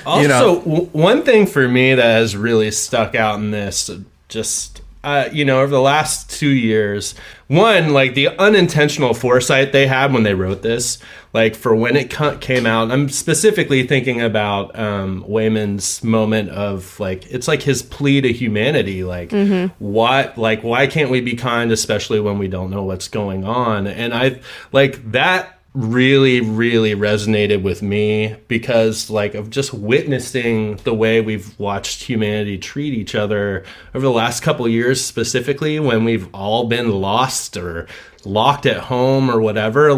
Also, one thing for me that has really stuck out in this, just over the last 2 years, one, like the unintentional foresight they had when they wrote this, like for when it came out. I'm specifically thinking about Wayman's moment of like, it's like his plea to humanity, like why can't we be kind, especially when we don't know what's going on? And I like that really, really resonated with me because like of just witnessing the way we've watched humanity treat each other over the last couple of years, specifically when we've all been lost or locked at home or whatever.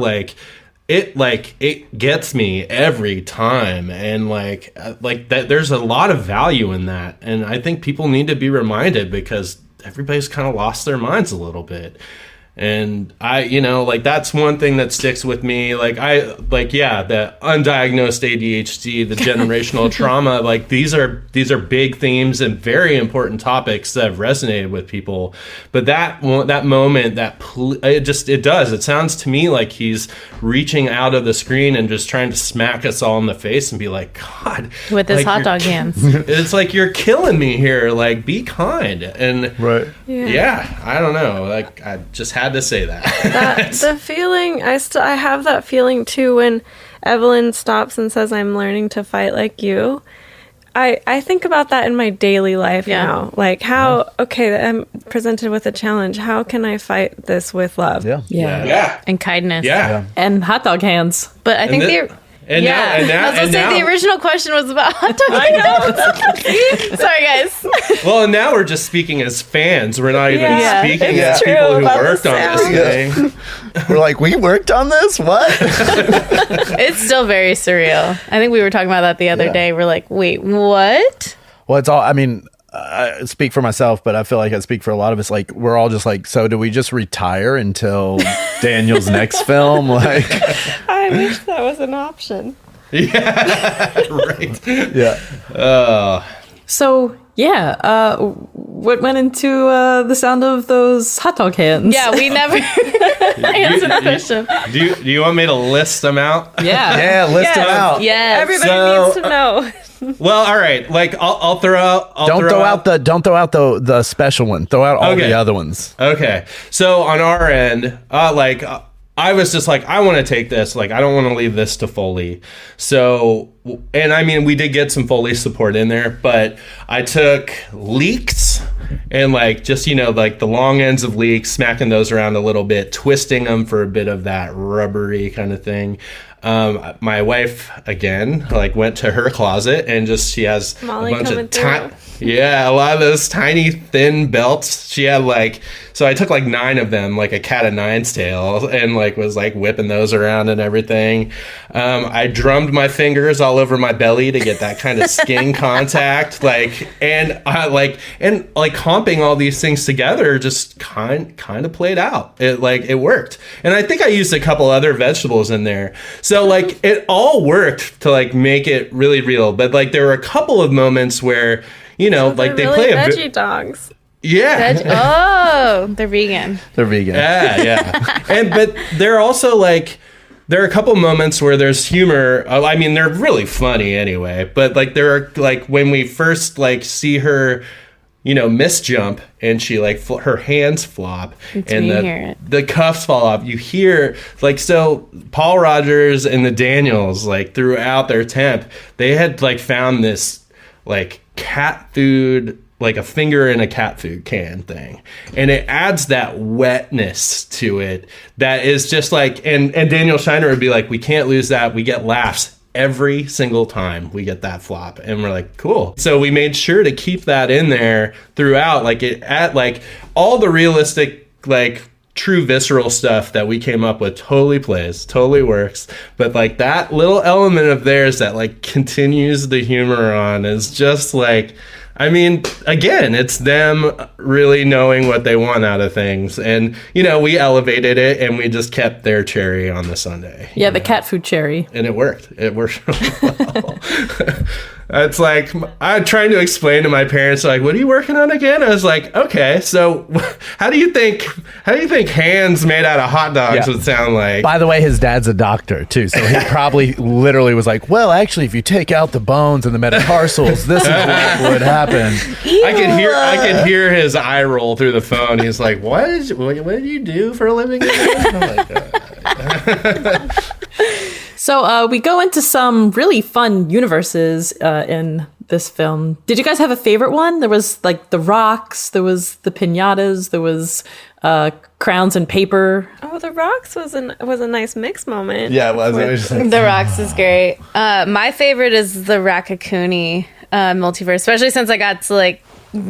It gets me every time, and like that there's a lot of value in that, and I think people need to be reminded because everybody's kind of lost their minds a little bit. And I, like that's one thing that sticks with me. Like the undiagnosed ADHD, the generational trauma, like these are big themes and very important topics that have resonated with people. But that moment, it sounds to me like he's reaching out of the screen and just trying to smack us all in the face and be like, God, with his hot dog hands. It's like, you're killing me here. Like, be kind. And right. Yeah, I don't know. Like, I just had to say that. The feeling, I have that feeling too when Evelyn stops and says, I'm learning to fight like you. I think about that in my daily life now. Like how, I'm presented with a challenge. How can I fight this with love? Yeah. And kindness. Yeah. And hot dog hands. But I think I was going to say the original question was about hot dog hands. Sorry, guys. Well, and now we're just speaking as fans. We're not even speaking as people who worked on this thing. We're like, we worked on this? What? It's still very surreal. I think we were talking about that the other day. We're like, wait, what? Well, it's all, I mean, I speak for myself, but I feel like I speak for a lot of us. Like, we're all just like, so do we just retire until Daniel's next film? Like, I wish that was an option. Yeah, right. Yeah. So, what went into the sound of those hot dog hands? Yeah, we never answered the question. Do you want me to list them out? Yeah. List them out. Yes. Everybody needs to know. Well, all right. Like I'll throw out. Don't throw out the special one. Throw out all the other ones. Okay. So on our end, I was just like, I want to take this. Like, I don't want to leave this to Foley. So, and I mean, we did get some Foley support in there, but I took leeks and the long ends of leeks, smacking those around a little bit, twisting them for a bit of that rubbery kind of thing. My wife again went to her closet and she has Molly a bunch of a lot of those tiny thin belts. She had so I took 9 of them, like a cat of nine's tail, and was whipping those around and everything. I drummed my fingers all over my belly to get that kind of skin contact, and comping all these things together just kind of played out. It worked, and I think I used a couple other vegetables in there. So it all worked to make it really real. But there were a couple of moments where they really play veggie dogs. Yeah. They're vegan. They're vegan. Yeah. But they're also there are a couple moments where there's humor. I mean, they're really funny anyway. But there are when we first see her, misjump and she her hands flop and the cuffs fall off. You hear so Paul Rogers and the Daniels throughout their temp, they had found this cat food, a finger in a cat food can thing, and it adds that wetness to it that is just and Daniel Shiner would be we can't lose that. We get laughs every single time we get that flop, and we're cool. So we made sure to keep that in there throughout, all the realistic true visceral stuff that we came up with totally plays, totally works, but that little element of theirs that continues the humor on is just I mean, again, it's them really knowing what they want out of things. And, we elevated it and we just kept their cherry on the sundae. Yeah, the cat food cherry. And it worked. It worked really well. It's I'm trying to explain to my parents, what are you working on again? I was okay, so how do you think hands made out of hot dogs would sound like? By the way, his dad's a doctor too, so he probably literally was well, actually, if you take out the bones and the metatarsals, this is what would happen. I could hear his eye roll through the phone. He's what do you do for a living? So we go into some really fun universes in this film. Did you guys have a favorite one? There was the rocks, there was the piñatas, there was crowns and paper. Oh, the rocks was a nice mix moment. Yeah, it was. The rocks is great. My favorite is the Rakakuni multiverse, especially since I got to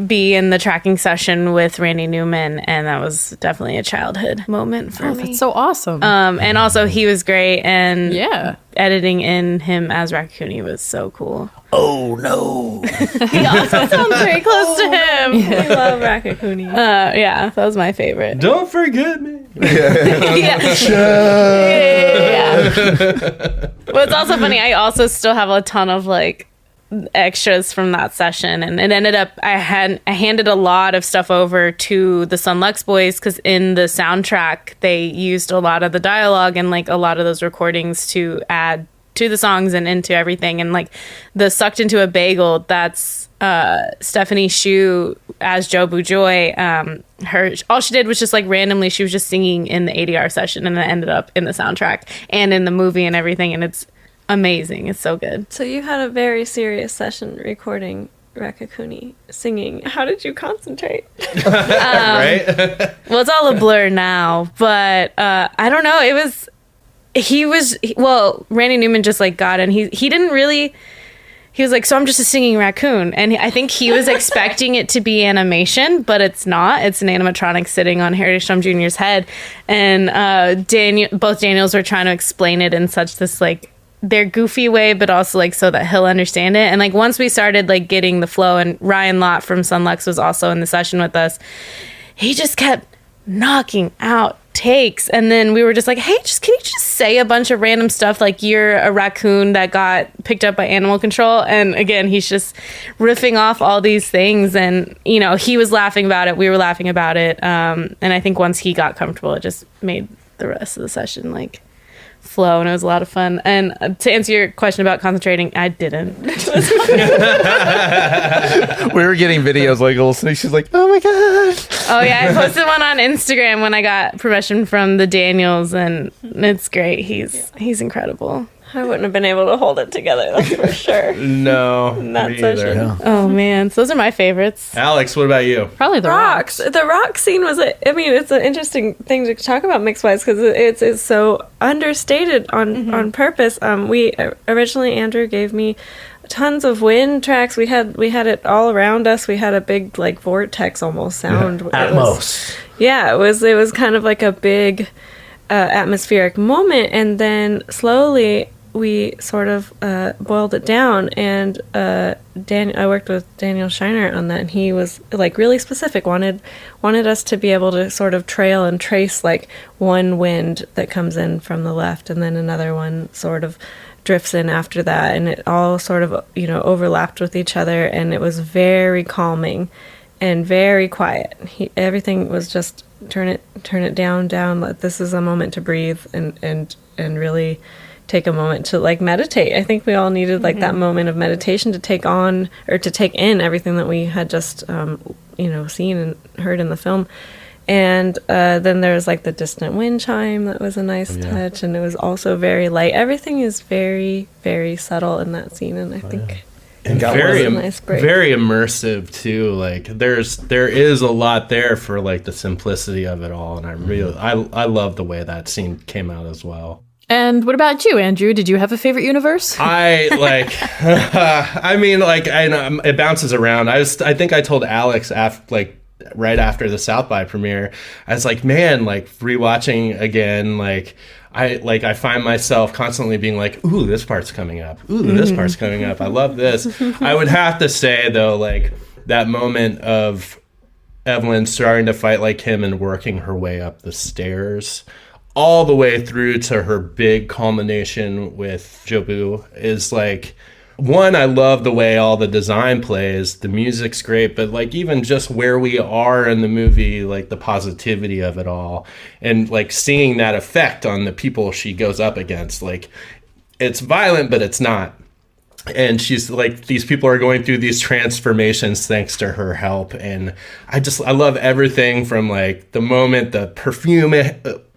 be in the tracking session with Randy Newman, and that was definitely a childhood moment for me. That's so awesome. And also he was great, and editing in him as Raccoon was so cool. Oh no! He also sounds very close to him. I love Raccoon. Yeah, that was my favorite. Don't forget me. Yeah. Well, it's also funny. I also still have a ton of like extras from that session, and it ended up I handed a lot of stuff over to the Sun Lux boys because in the soundtrack they used a lot of the dialogue and like a lot of those recordings to add to the songs and into everything. And like the Sucked Into a Bagel, that's Stephanie Hsu as Jobu Joy. Her all she did was just like randomly she was just singing in the ADR session, and it ended up in the soundtrack and in the movie and everything, and it's amazing. It's so good. So you had a very serious session recording Rakakuni singing. How did you concentrate? Right? Well, it's all a blur now, but I don't know. Randy Newman just like got in. He didn't really. He was like, so I'm just a singing raccoon. And I think he was expecting it to be animation, but it's not. It's an animatronic sitting on Harry Strum Jr.'s head. And both Daniels were trying to explain it in such this like their goofy way, but also like so that he'll understand it. And like once we started like getting the flow, and Ryan Lott from Sun Lux was also in the session with us, he just kept knocking out takes, and then we were just like, hey, can you just say a bunch of random stuff like you're a raccoon that got picked up by animal control? And again, he's just riffing off all these things, and you know, he was laughing about it, we were laughing about it, and I think once he got comfortable, it just made the rest of the session like flow, and it was a lot of fun. And to answer your question about concentrating, I didn't. We were getting videos like listening. She's like, oh my gosh. Oh yeah, I posted one on Instagram when I got permission from the Daniels, and it's great. He's incredible. I wouldn't have been able to hold it together, that's for sure. No, Not me so either. sure. Yeah. Oh man, so those are my favorites. Alex, what about you? Probably the Rocks. The rock scene was, it's an interesting thing to talk about mix-wise because it's so understated on purpose. We originally, Andrew gave me tons of wind tracks. We had it all around us. We had a big like vortex almost sound. Atmos. It was kind of like a big atmospheric moment, and then slowly we sort of boiled it down, and I worked with Daniel Shiner on that, and he was like really specific, wanted us to be able to sort of trail and trace like one wind that comes in from the left, and then another one sort of drifts in after that, and it all sort of overlapped with each other, and it was very calming and very quiet. Everything was just turn it down. This is a moment to breathe and really take a moment to like meditate. I think we all needed like that moment of meditation to take on or to take in everything that we had just seen and heard in the film. And then there was like the distant wind chime that was a nice touch, and it was also very light. Everything is very, very subtle in that scene, and I think And very immersive too. Like there is a lot there for like the simplicity of it all, and I love the way that scene came out as well. And what about you, Andrew? Did you have a favorite universe? I like, it bounces around. I think I told Alex right after the South by premiere, I was like, man, like rewatching again, I find myself constantly being like, ooh, this part's coming up. Ooh, this part's coming up. I love this. I would have to say though, like that moment of Evelyn starting to fight like him and working her way up the stairs all the way through to her big culmination with Jobu is like, one, I love the way all the design plays. The music's great, but like even just where we are in the movie, like the positivity of it all, and like seeing that effect on the people she goes up against. Like it's violent, but it's not. And she's like, these people are going through these transformations thanks to her help. And I love everything from like the moment the perfume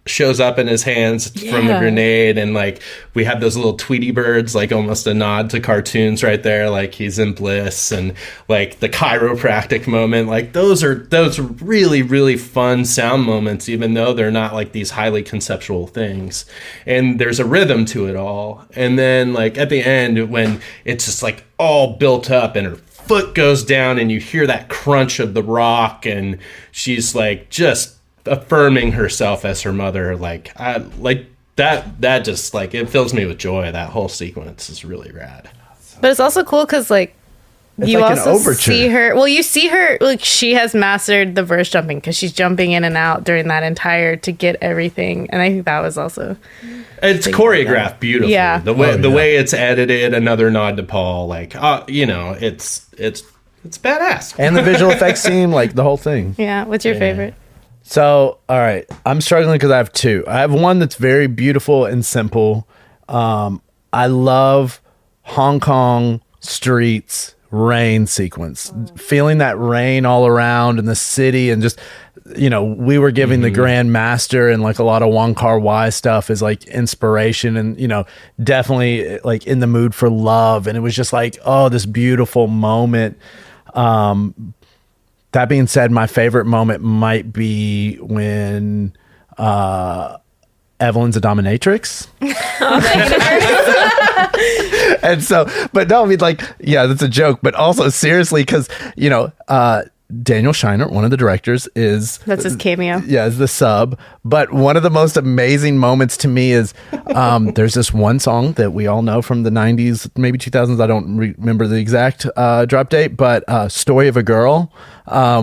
shows up in his hands from the grenade, and like we have those little Tweety birds, like almost a nod to cartoons right there, like he's in bliss, and like the chiropractic moment, like those really, really fun sound moments, even though they're not like these highly conceptual things, and there's a rhythm to it all. And then like at the end when it's just like all built up and her foot goes down and you hear that crunch of the rock, and she's like just affirming herself as her mother, like that just like it fills me with joy. That whole sequence is really rad. But it's also cool because like you like an also overture. see her. Well, you see her like she has mastered the verse jumping because she's jumping in and out during that entire to get everything, and I think that was also. It's choreographed beautifully. Yeah. The way it's edited, another nod to Paul. Like, it's badass. And the visual effects team, like the whole thing. Yeah. What's your favorite? So, all right, I'm struggling because I have two. I have one that's very beautiful and simple. I love Hong Kong streets rain sequence, feeling that rain all around in the city, and just we were giving the Grand Master and like a lot of Wong Kar-wai stuff is like inspiration, and definitely like in the mood for love, and it was just like, oh, this beautiful moment. That being said, my favorite moment might be when Evelyn's a dominatrix. And so, but no, I mean, like, yeah, that's a joke, but also seriously, because, Daniel Scheinert, one of the directors, that's his cameo. Yeah, is the sub. But one of the most amazing moments to me is there's this one song that we all know from the 90s, maybe 2000s. I don't remember the exact drop date, but Story of a Girl,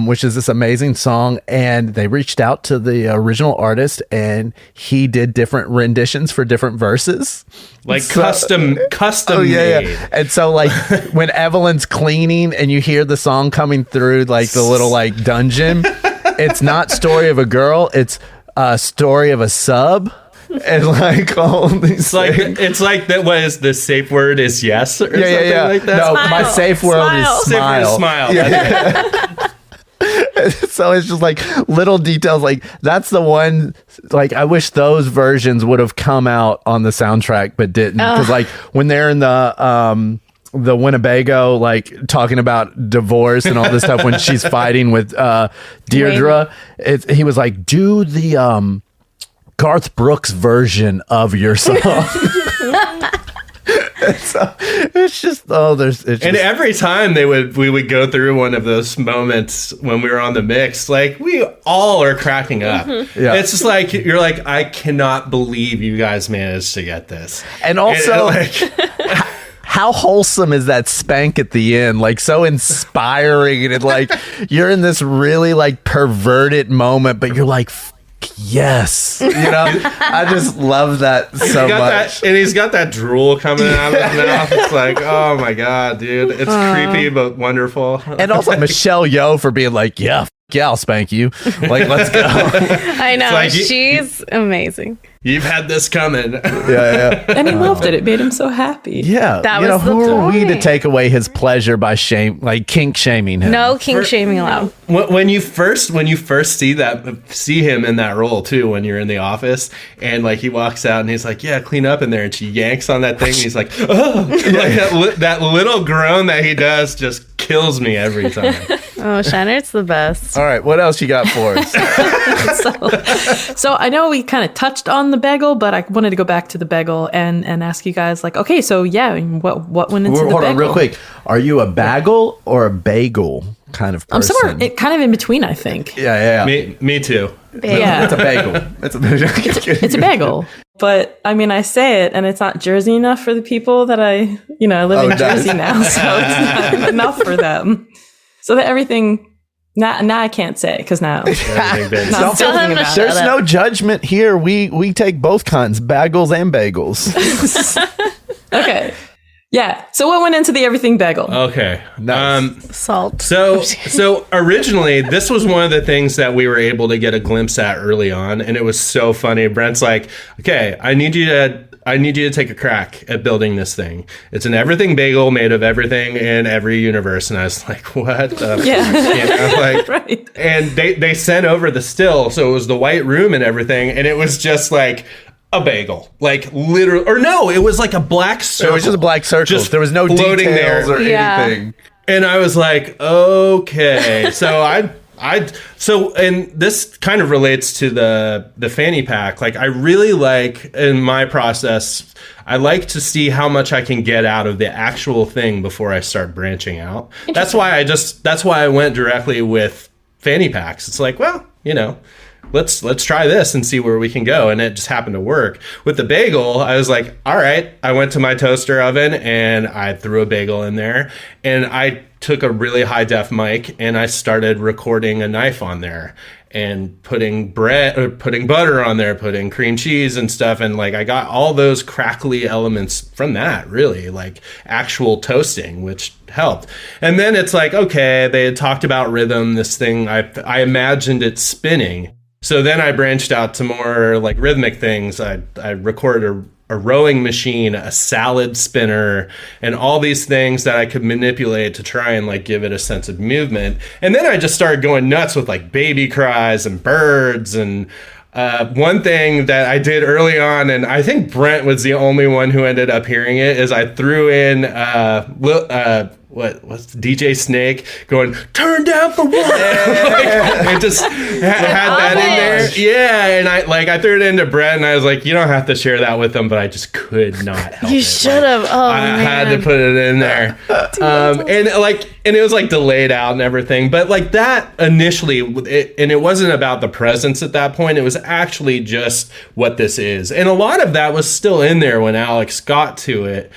which is this amazing song. And they reached out to the original artist, and he did different renditions for different verses. Like custom made. Yeah. And so like when Evelyn's cleaning and you hear the song coming through like the little like dungeon, it's not Story of a Girl, it's Story of a Sub. And like all these it's like that was the safe word is yes or something like that. No, Smile. my safe word is smile. Yeah. So it's just like little details, like that's the one, like I wish those versions would have come out on the soundtrack but didn't, because like when they're in the Winnebago, like talking about divorce and all this stuff when she's fighting with Deirdre, he was like, do the Garth Brooks version of your song. So it's just and every time we would go through one of those moments when we were on the mix, like we all are cracking up. Yeah. It's just like you're like, I cannot believe you guys managed to get this. And also how wholesome is that spank at the end? Like so inspiring, and like you're in this really like perverted moment, but you're like, yes, I just love that so much. And he's got that drool coming out of his mouth. It's like, oh my god, dude, it's creepy but wonderful. And also Michelle Yeoh for being like, yeah, I'll spank you. Like, let's go. I know, like she's amazing. You've had this coming. Yeah. And he loved it. It made him so happy. Yeah. That was the who are we to point. take away his pleasure by kink shaming him? No kink shaming allowed. When you first see him in that role too, when you're in the office and like he walks out and he's like, yeah, clean up in there, and she yanks on that thing and he's like, oh, like that little groan that he does just kills me every time. Oh, Scheinert's the best. All right, what else you got for us? So I know we kind of touched on the bagel, but I wanted to go back to the bagel and ask you guys, like, okay, so yeah, what went into the bagel? Hold on real quick. Are you a bagel or a bagel kind of person? I'm somewhere kind of in between, I think. Yeah. Me too. Yeah. It's a bagel. It's a bagel. But I mean, I say it, and it's not Jersey enough for the people that I live in Jersey now, so it's not enough for them. So that everything, now I can't say, because now I'm thinking about There's no judgment here. We take both kinds, bagels and bagels. Okay. Yeah. So what went into the everything bagel? Okay. Nice. Salt. So originally, this was one of the things that we were able to get a glimpse at early on, and it was so funny. Brent's like, "Okay, I need you to take a crack at building this thing. It's an everything bagel made of everything in every universe." And I was like, "What?" Right. And they sent over the still, so it was the white room and everything, and it was just like a bagel, like literally, or no, it was like a black circle. It was just a black circle. There was no floating details there or anything. And I was like, okay. So and this kind of relates to the fanny pack. Like I really like, in my process, I like to see how much I can get out of the actual thing before I start branching out. That's why I went directly with fanny packs. It's like, well, let's try this and see where we can go. And it just happened to work. With the bagel, I was like, all right. I went to my toaster oven and I threw a bagel in there, and I took a really high def mic and I started recording a knife on there and putting butter on there, putting cream cheese and stuff. And like, I got all those crackly elements from that, really, like actual toasting, which helped. And then it's like, okay, they had talked about rhythm, this thing, I imagined it spinning. So then I branched out to more like rhythmic things. I recorded a rowing machine, a salad spinner, and all these things that I could manipulate to try and like give it a sense of movement. And then I just started going nuts with like baby cries and birds. And one thing that I did early on, and I think Brent was the only one who ended up hearing it, is I threw in what's DJ Snake going, turn down for what? It just had that in there. Yeah, and I threw it into Brett, and I was like, you don't have to share that with them, but I just could not help You it. should have. I had to put it in there. And it was like delayed out and everything. But like that initially, it wasn't about the presence at that point. It was actually just what this is. And a lot of that was still in there when Alex got to it.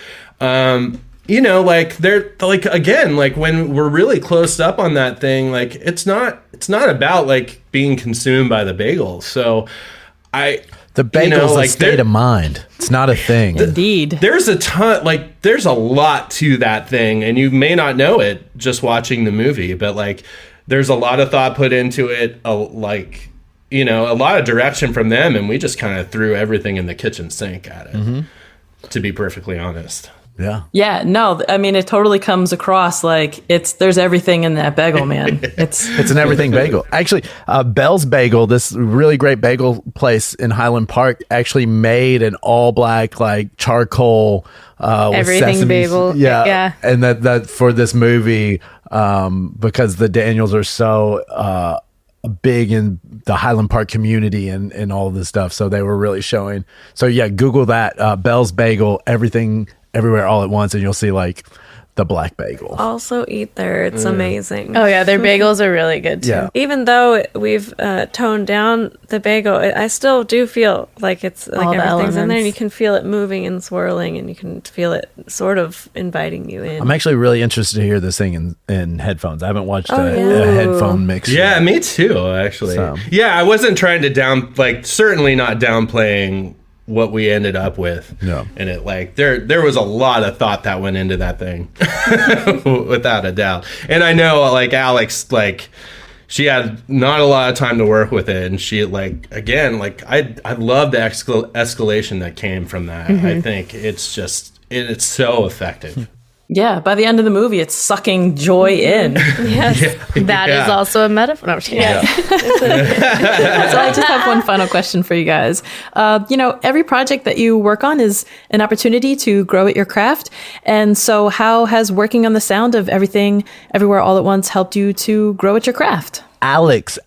Like they're like, again, like when we're really closed up on that thing, like it's not about like being consumed by the bagel. So the bagel's a state of mind. It's not a thing. Indeed. There's a lot to that thing, and you may not know it just watching the movie, but like there's a lot of thought put into it, a lot of direction from them, and we just kind of threw everything in the kitchen sink at it, to be perfectly honest. Yeah. Yeah, no, I mean, it totally comes across like there's everything in that bagel, man. It's an everything bagel. Actually, Bell's Bagel, this really great bagel place in Highland Park, actually made an all black, like charcoal, everything with bagel. Yeah. And that for this movie, because the Daniels are so, big in the Highland Park community and all this stuff. So they were really showing. So yeah, Google that, Bell's Bagel, everything, everywhere, all at once, and you'll see like the black bagel. Also eat there. It's amazing. Oh yeah, their bagels are really good too. Yeah. Even though we've toned down the bagel, I still do feel like it's like All the everything's in there, and you elements. can feel it moving and swirling, and you can feel it sort of inviting you in. I'm actually really interested to hear this thing in headphones. I haven't watched a yeah. headphone mix Yeah, yet. me too, actually. So. Yeah, I wasn't trying to certainly not downplaying what we ended up with. No. And it like there was a lot of thought that went into that thing. Without a doubt. And I know like Alex, like she had not a lot of time to work with it, and she like again, like I love the escalation that came from that. I think it's so effective. yeah, by the end of the movie, it's sucking joy in. Yes, that is also a metaphor. No, I'm just kidding. So I just have one final question for you guys. Every project that you work on is an opportunity to grow at your craft. And so how has working on the sound of Everything, Everywhere, All at Once helped you to grow at your craft? Alex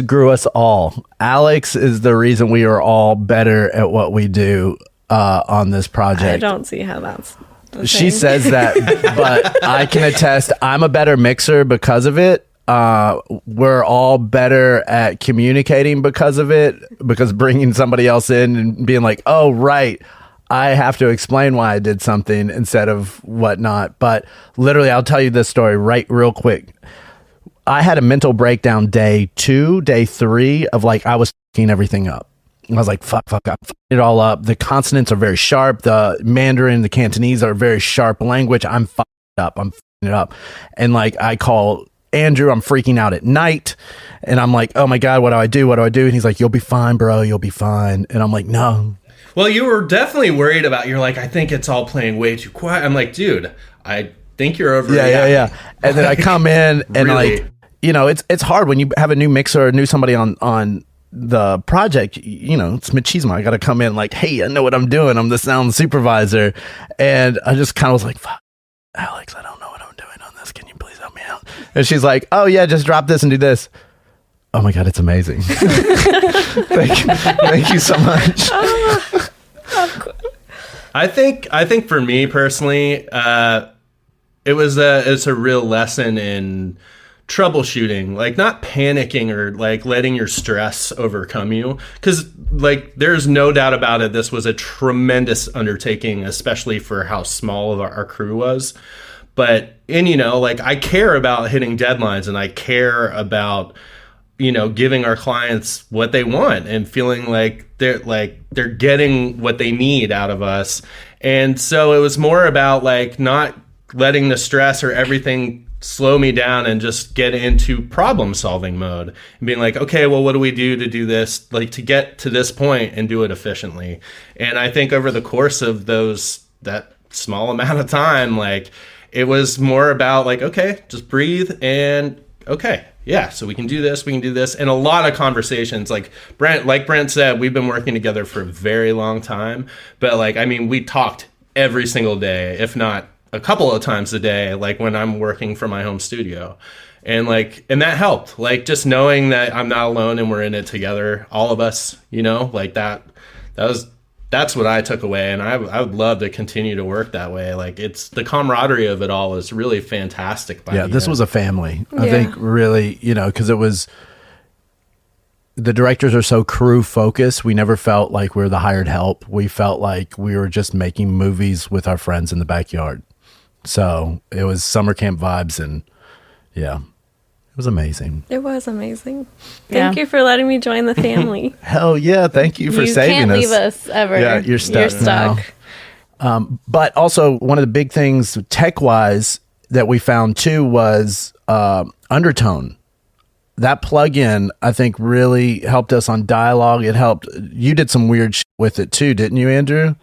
grew us all. Alex is the reason we are all better at what we do on this project. I don't see how that's the She thing. says that, but I can attest I'm a better mixer because of it. We're all better at communicating because of it, because bringing somebody else in and being like, oh, right, I have to explain why I did something instead of whatnot. But literally, I'll tell you this story real quick. I had a mental breakdown day 3 of like, I was f***ing everything up. I was like, fuck, I'm f***ing it all up. The consonants are very sharp. The Mandarin, the Cantonese are very sharp language. I'm f***ing up. I'm f***ing it up. And like, I call Andrew, I'm freaking out at night. And I'm like, oh my God, what do I do? And he's like, you'll be fine, bro. You'll be fine. And I'm like, no. Well, you were definitely worried about, you're like, I think it's all playing way too quiet. I'm like, dude, I think you're overreacting. Yeah. And then I come in and Really? like, it's hard when you have a new mixer or somebody on the project, it's machismo. I got to come in like, hey, I know what I'm doing. I'm the sound supervisor. And I just kind of was like, fuck, Alex, I don't know what I'm doing on this. Can you please help me out? And she's like, oh yeah, just drop this and do this. Oh my God, it's amazing. Thank you so much. I think for me personally, it's a real lesson in troubleshooting, like not panicking or like letting your stress overcome you. Because like there's no doubt about it, this was a tremendous undertaking, especially for how small of our crew was. But, and you know, like I care about hitting deadlines, and I care about, you know, giving our clients what they want and feeling like they're getting what they need out of us. And so it was more about like not letting the stress or everything slow me down and just get into problem solving mode and being like, okay, well, what do we do to do this, like to get to this point and do it efficiently? And I think over the course of that small amount of time, like it was more about like, okay, just breathe and okay, yeah, so we can do this, and a lot of conversations. Like Brent said, we've been working together for a very long time, but like, I mean, we talked every single day, if not a couple of times a day, like when I'm working from my home studio. And that helped, like just knowing that I'm not alone and we're in it together, all of us, you know, like that's what I took away. And I would love to continue to work that way. Like it's the camaraderie of it all is really fantastic. This was a family. I think really, you know, because the directors are so crew focused. We never felt like we were the hired help. We felt like we were just making movies with our friends in the backyard. So it was summer camp vibes, and yeah, it was amazing. It was amazing. Thank you for letting me join the family. Hell yeah. Thank you for saving us. You can't leave us ever. Yeah, you're stuck. But also one of the big things tech wise that we found too was Undertone. That plugin, I think, really helped us on dialogue. It helped. You did some weird shit with it too, didn't you, Andrew?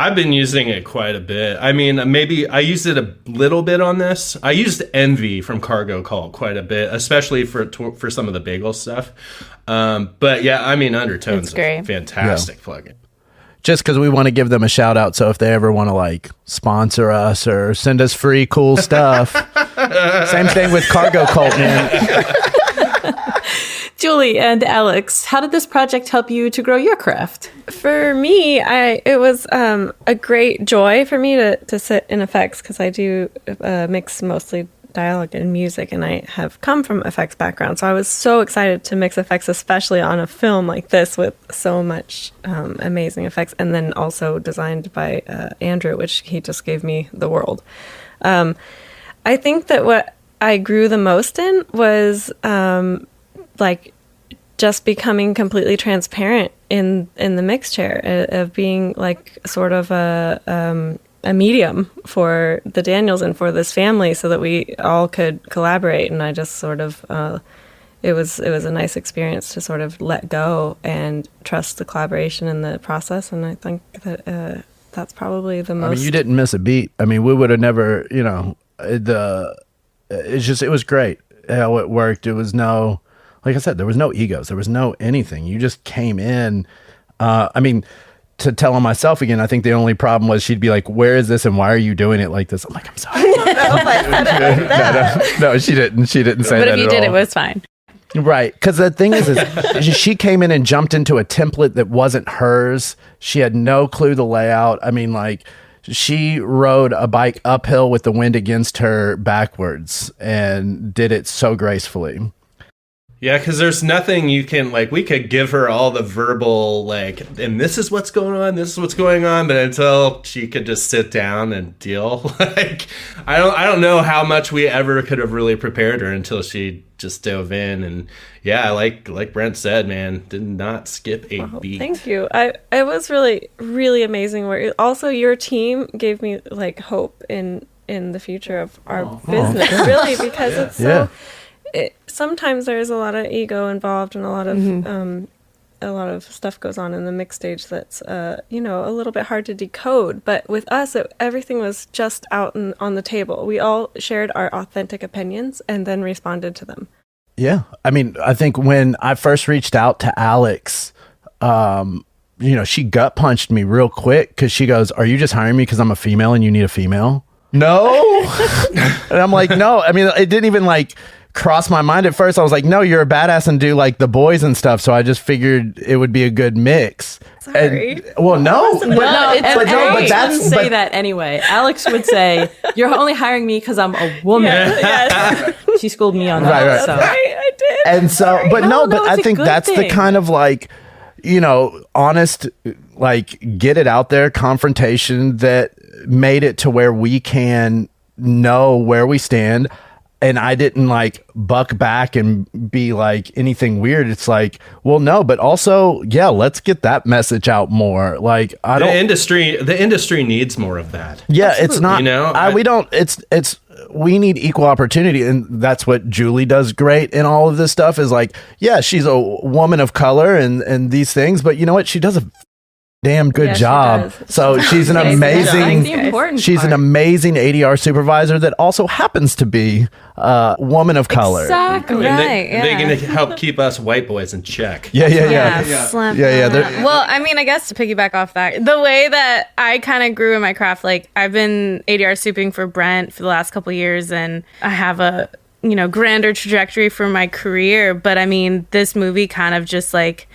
I've been using it quite a bit. I mean, maybe I used it a little bit on this. I used Envy from Cargo Cult quite a bit, especially for some of the bagel stuff. But yeah, I mean, Undertone's a fantastic plugin. Just because we want to give them a shout out. So if they ever want to like sponsor us or send us free cool stuff. Same thing with Cargo Cult, man. Julie and Alex, how did this project help you to grow your craft? For me, it was a great joy for me to sit in effects, because I do mix mostly dialogue and music, and I have come from effects background. So I was so excited to mix effects, especially on a film like this with so much amazing effects, and then also designed by Andrew, which he just gave me the world. I think that what I grew the most in was like just becoming completely transparent in the mix chair, of being like sort of a medium for the Daniels and for this family, so that we all could collaborate. And I just sort of it was a nice experience to sort of let go and trust the collaboration in the process. And I think that that's probably the most. I mean, you didn't miss a beat. I mean, we would have never, you know, it was great how it worked. It was no. Like I said, there was no egos. There was no anything. You just came in. I mean, to tell on myself again, I think the only problem was she'd be like, where is this and why are you doing it like this? I'm like, I'm sorry. No, she didn't. She didn't say that at all. But if you did, it was fine. Right. Because the thing is she came in and jumped into a template that wasn't hers. She had no clue the layout. I mean, like, she rode a bike uphill with the wind against her backwards and did it so gracefully. Yeah, because there's nothing you can, like, we could give her all the verbal, like, and this is what's going on, but until she could just sit down and deal, like, I don't know how much we ever could have really prepared her until she just dove in. And yeah, like Brent said, man, did not skip a beat. Thank you. It was really, really amazing work. Also, your team gave me, like, hope in the future of our business, really, because it's so... sometimes there's a lot of ego involved, and a lot of stuff goes on in the mix stage that's a little bit hard to decode. But with us, everything was just out on the table. We all shared our authentic opinions and then responded to them. Yeah, I mean, I think when I first reached out to Alex, she gut punched me real quick because she goes, "Are you just hiring me because I'm a female and you need a female?" No, and I'm like, no. I mean, it didn't even like crossed my mind at first. I was like, no, you're a badass and do like the boys and stuff. So I just figured it would be a good mix. Sorry. Well, no, but Alex that's wouldn't say that anyway. Alex would say, "You're only hiring me because I'm a woman." Yes. She schooled me on that. Right. So. I did. And so, but No, I it's a think good that's the thing. kind of like, honest, like get it out there confrontation that made it to where we can know where we stand. And I didn't like buck back and be like anything weird. It's like, well, no, but also, yeah, let's get that message out more. Like, The industry needs more of that. yeah, it's not, we need equal opportunity. And that's what Julie does great in all of this stuff is like, yeah, she's a woman of color and these things, but you know what? She does a damn good job. So she's an amazing ADR supervisor that also happens to be a woman of color. Exactly. And Right, they can help keep us white boys in check. Yeah. Slap Yeah. that. Well, I mean, I guess to piggyback off that, the way that I kind of grew in my craft, like I've been ADR souping for Brent for the last couple of years, and I have a grander trajectory for my career. But I mean, this movie kind of just like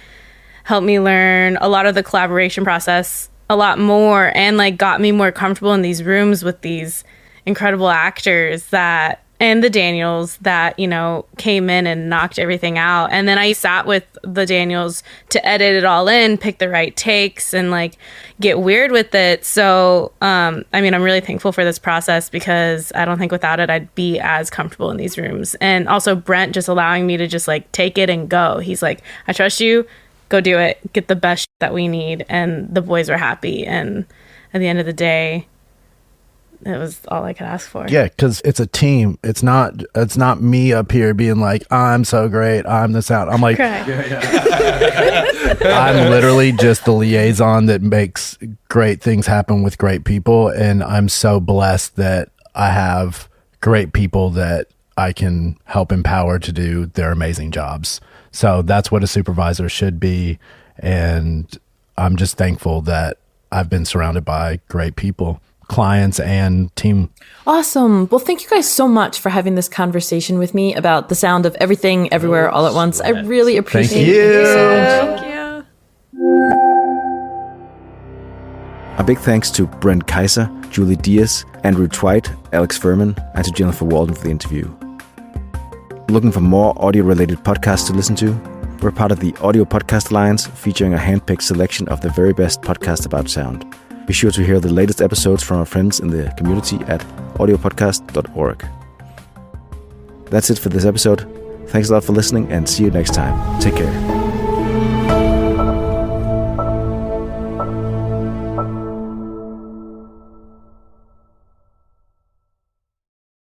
helped me learn a lot of the collaboration process a lot more, and like got me more comfortable in these rooms with these incredible actors and the Daniels that, came in and knocked everything out. And then I sat with the Daniels to edit it all in, pick the right takes, and like get weird with it. So, I'm really thankful for this process because I don't think without it, I'd be as comfortable in these rooms. And also Brent just allowing me to just like take it and go. He's like, I trust you. Go do it, get the best that we need. And the boys were happy. And at the end of the day, it was all I could ask for. Yeah, because it's a team. It's not me up here being like, I'm so great, I'm the sound. I'm like, I'm literally just the liaison that makes great things happen with great people. And I'm so blessed that I have great people that I can help empower to do their amazing jobs. So that's what a supervisor should be. And I'm just thankful that I've been surrounded by great people, clients and team. Awesome. Well, thank you guys so much for having this conversation with me about the sound of everything, everywhere, all at once. I really appreciate it. Thank you so much. Thank you. A big thanks to Brent Kiser, Julie Diaz, Andrew Twite, Alex Fehrman, and to Jennifer Walden for the interview. Looking for more audio-related podcasts to listen to? We're part of the Audio Podcast Alliance, featuring a handpicked selection of the very best podcasts about sound. Be sure to hear the latest episodes from our friends in the community at audiopodcast.org. That's it for this episode. Thanks a lot for listening, and see you next time. Take care.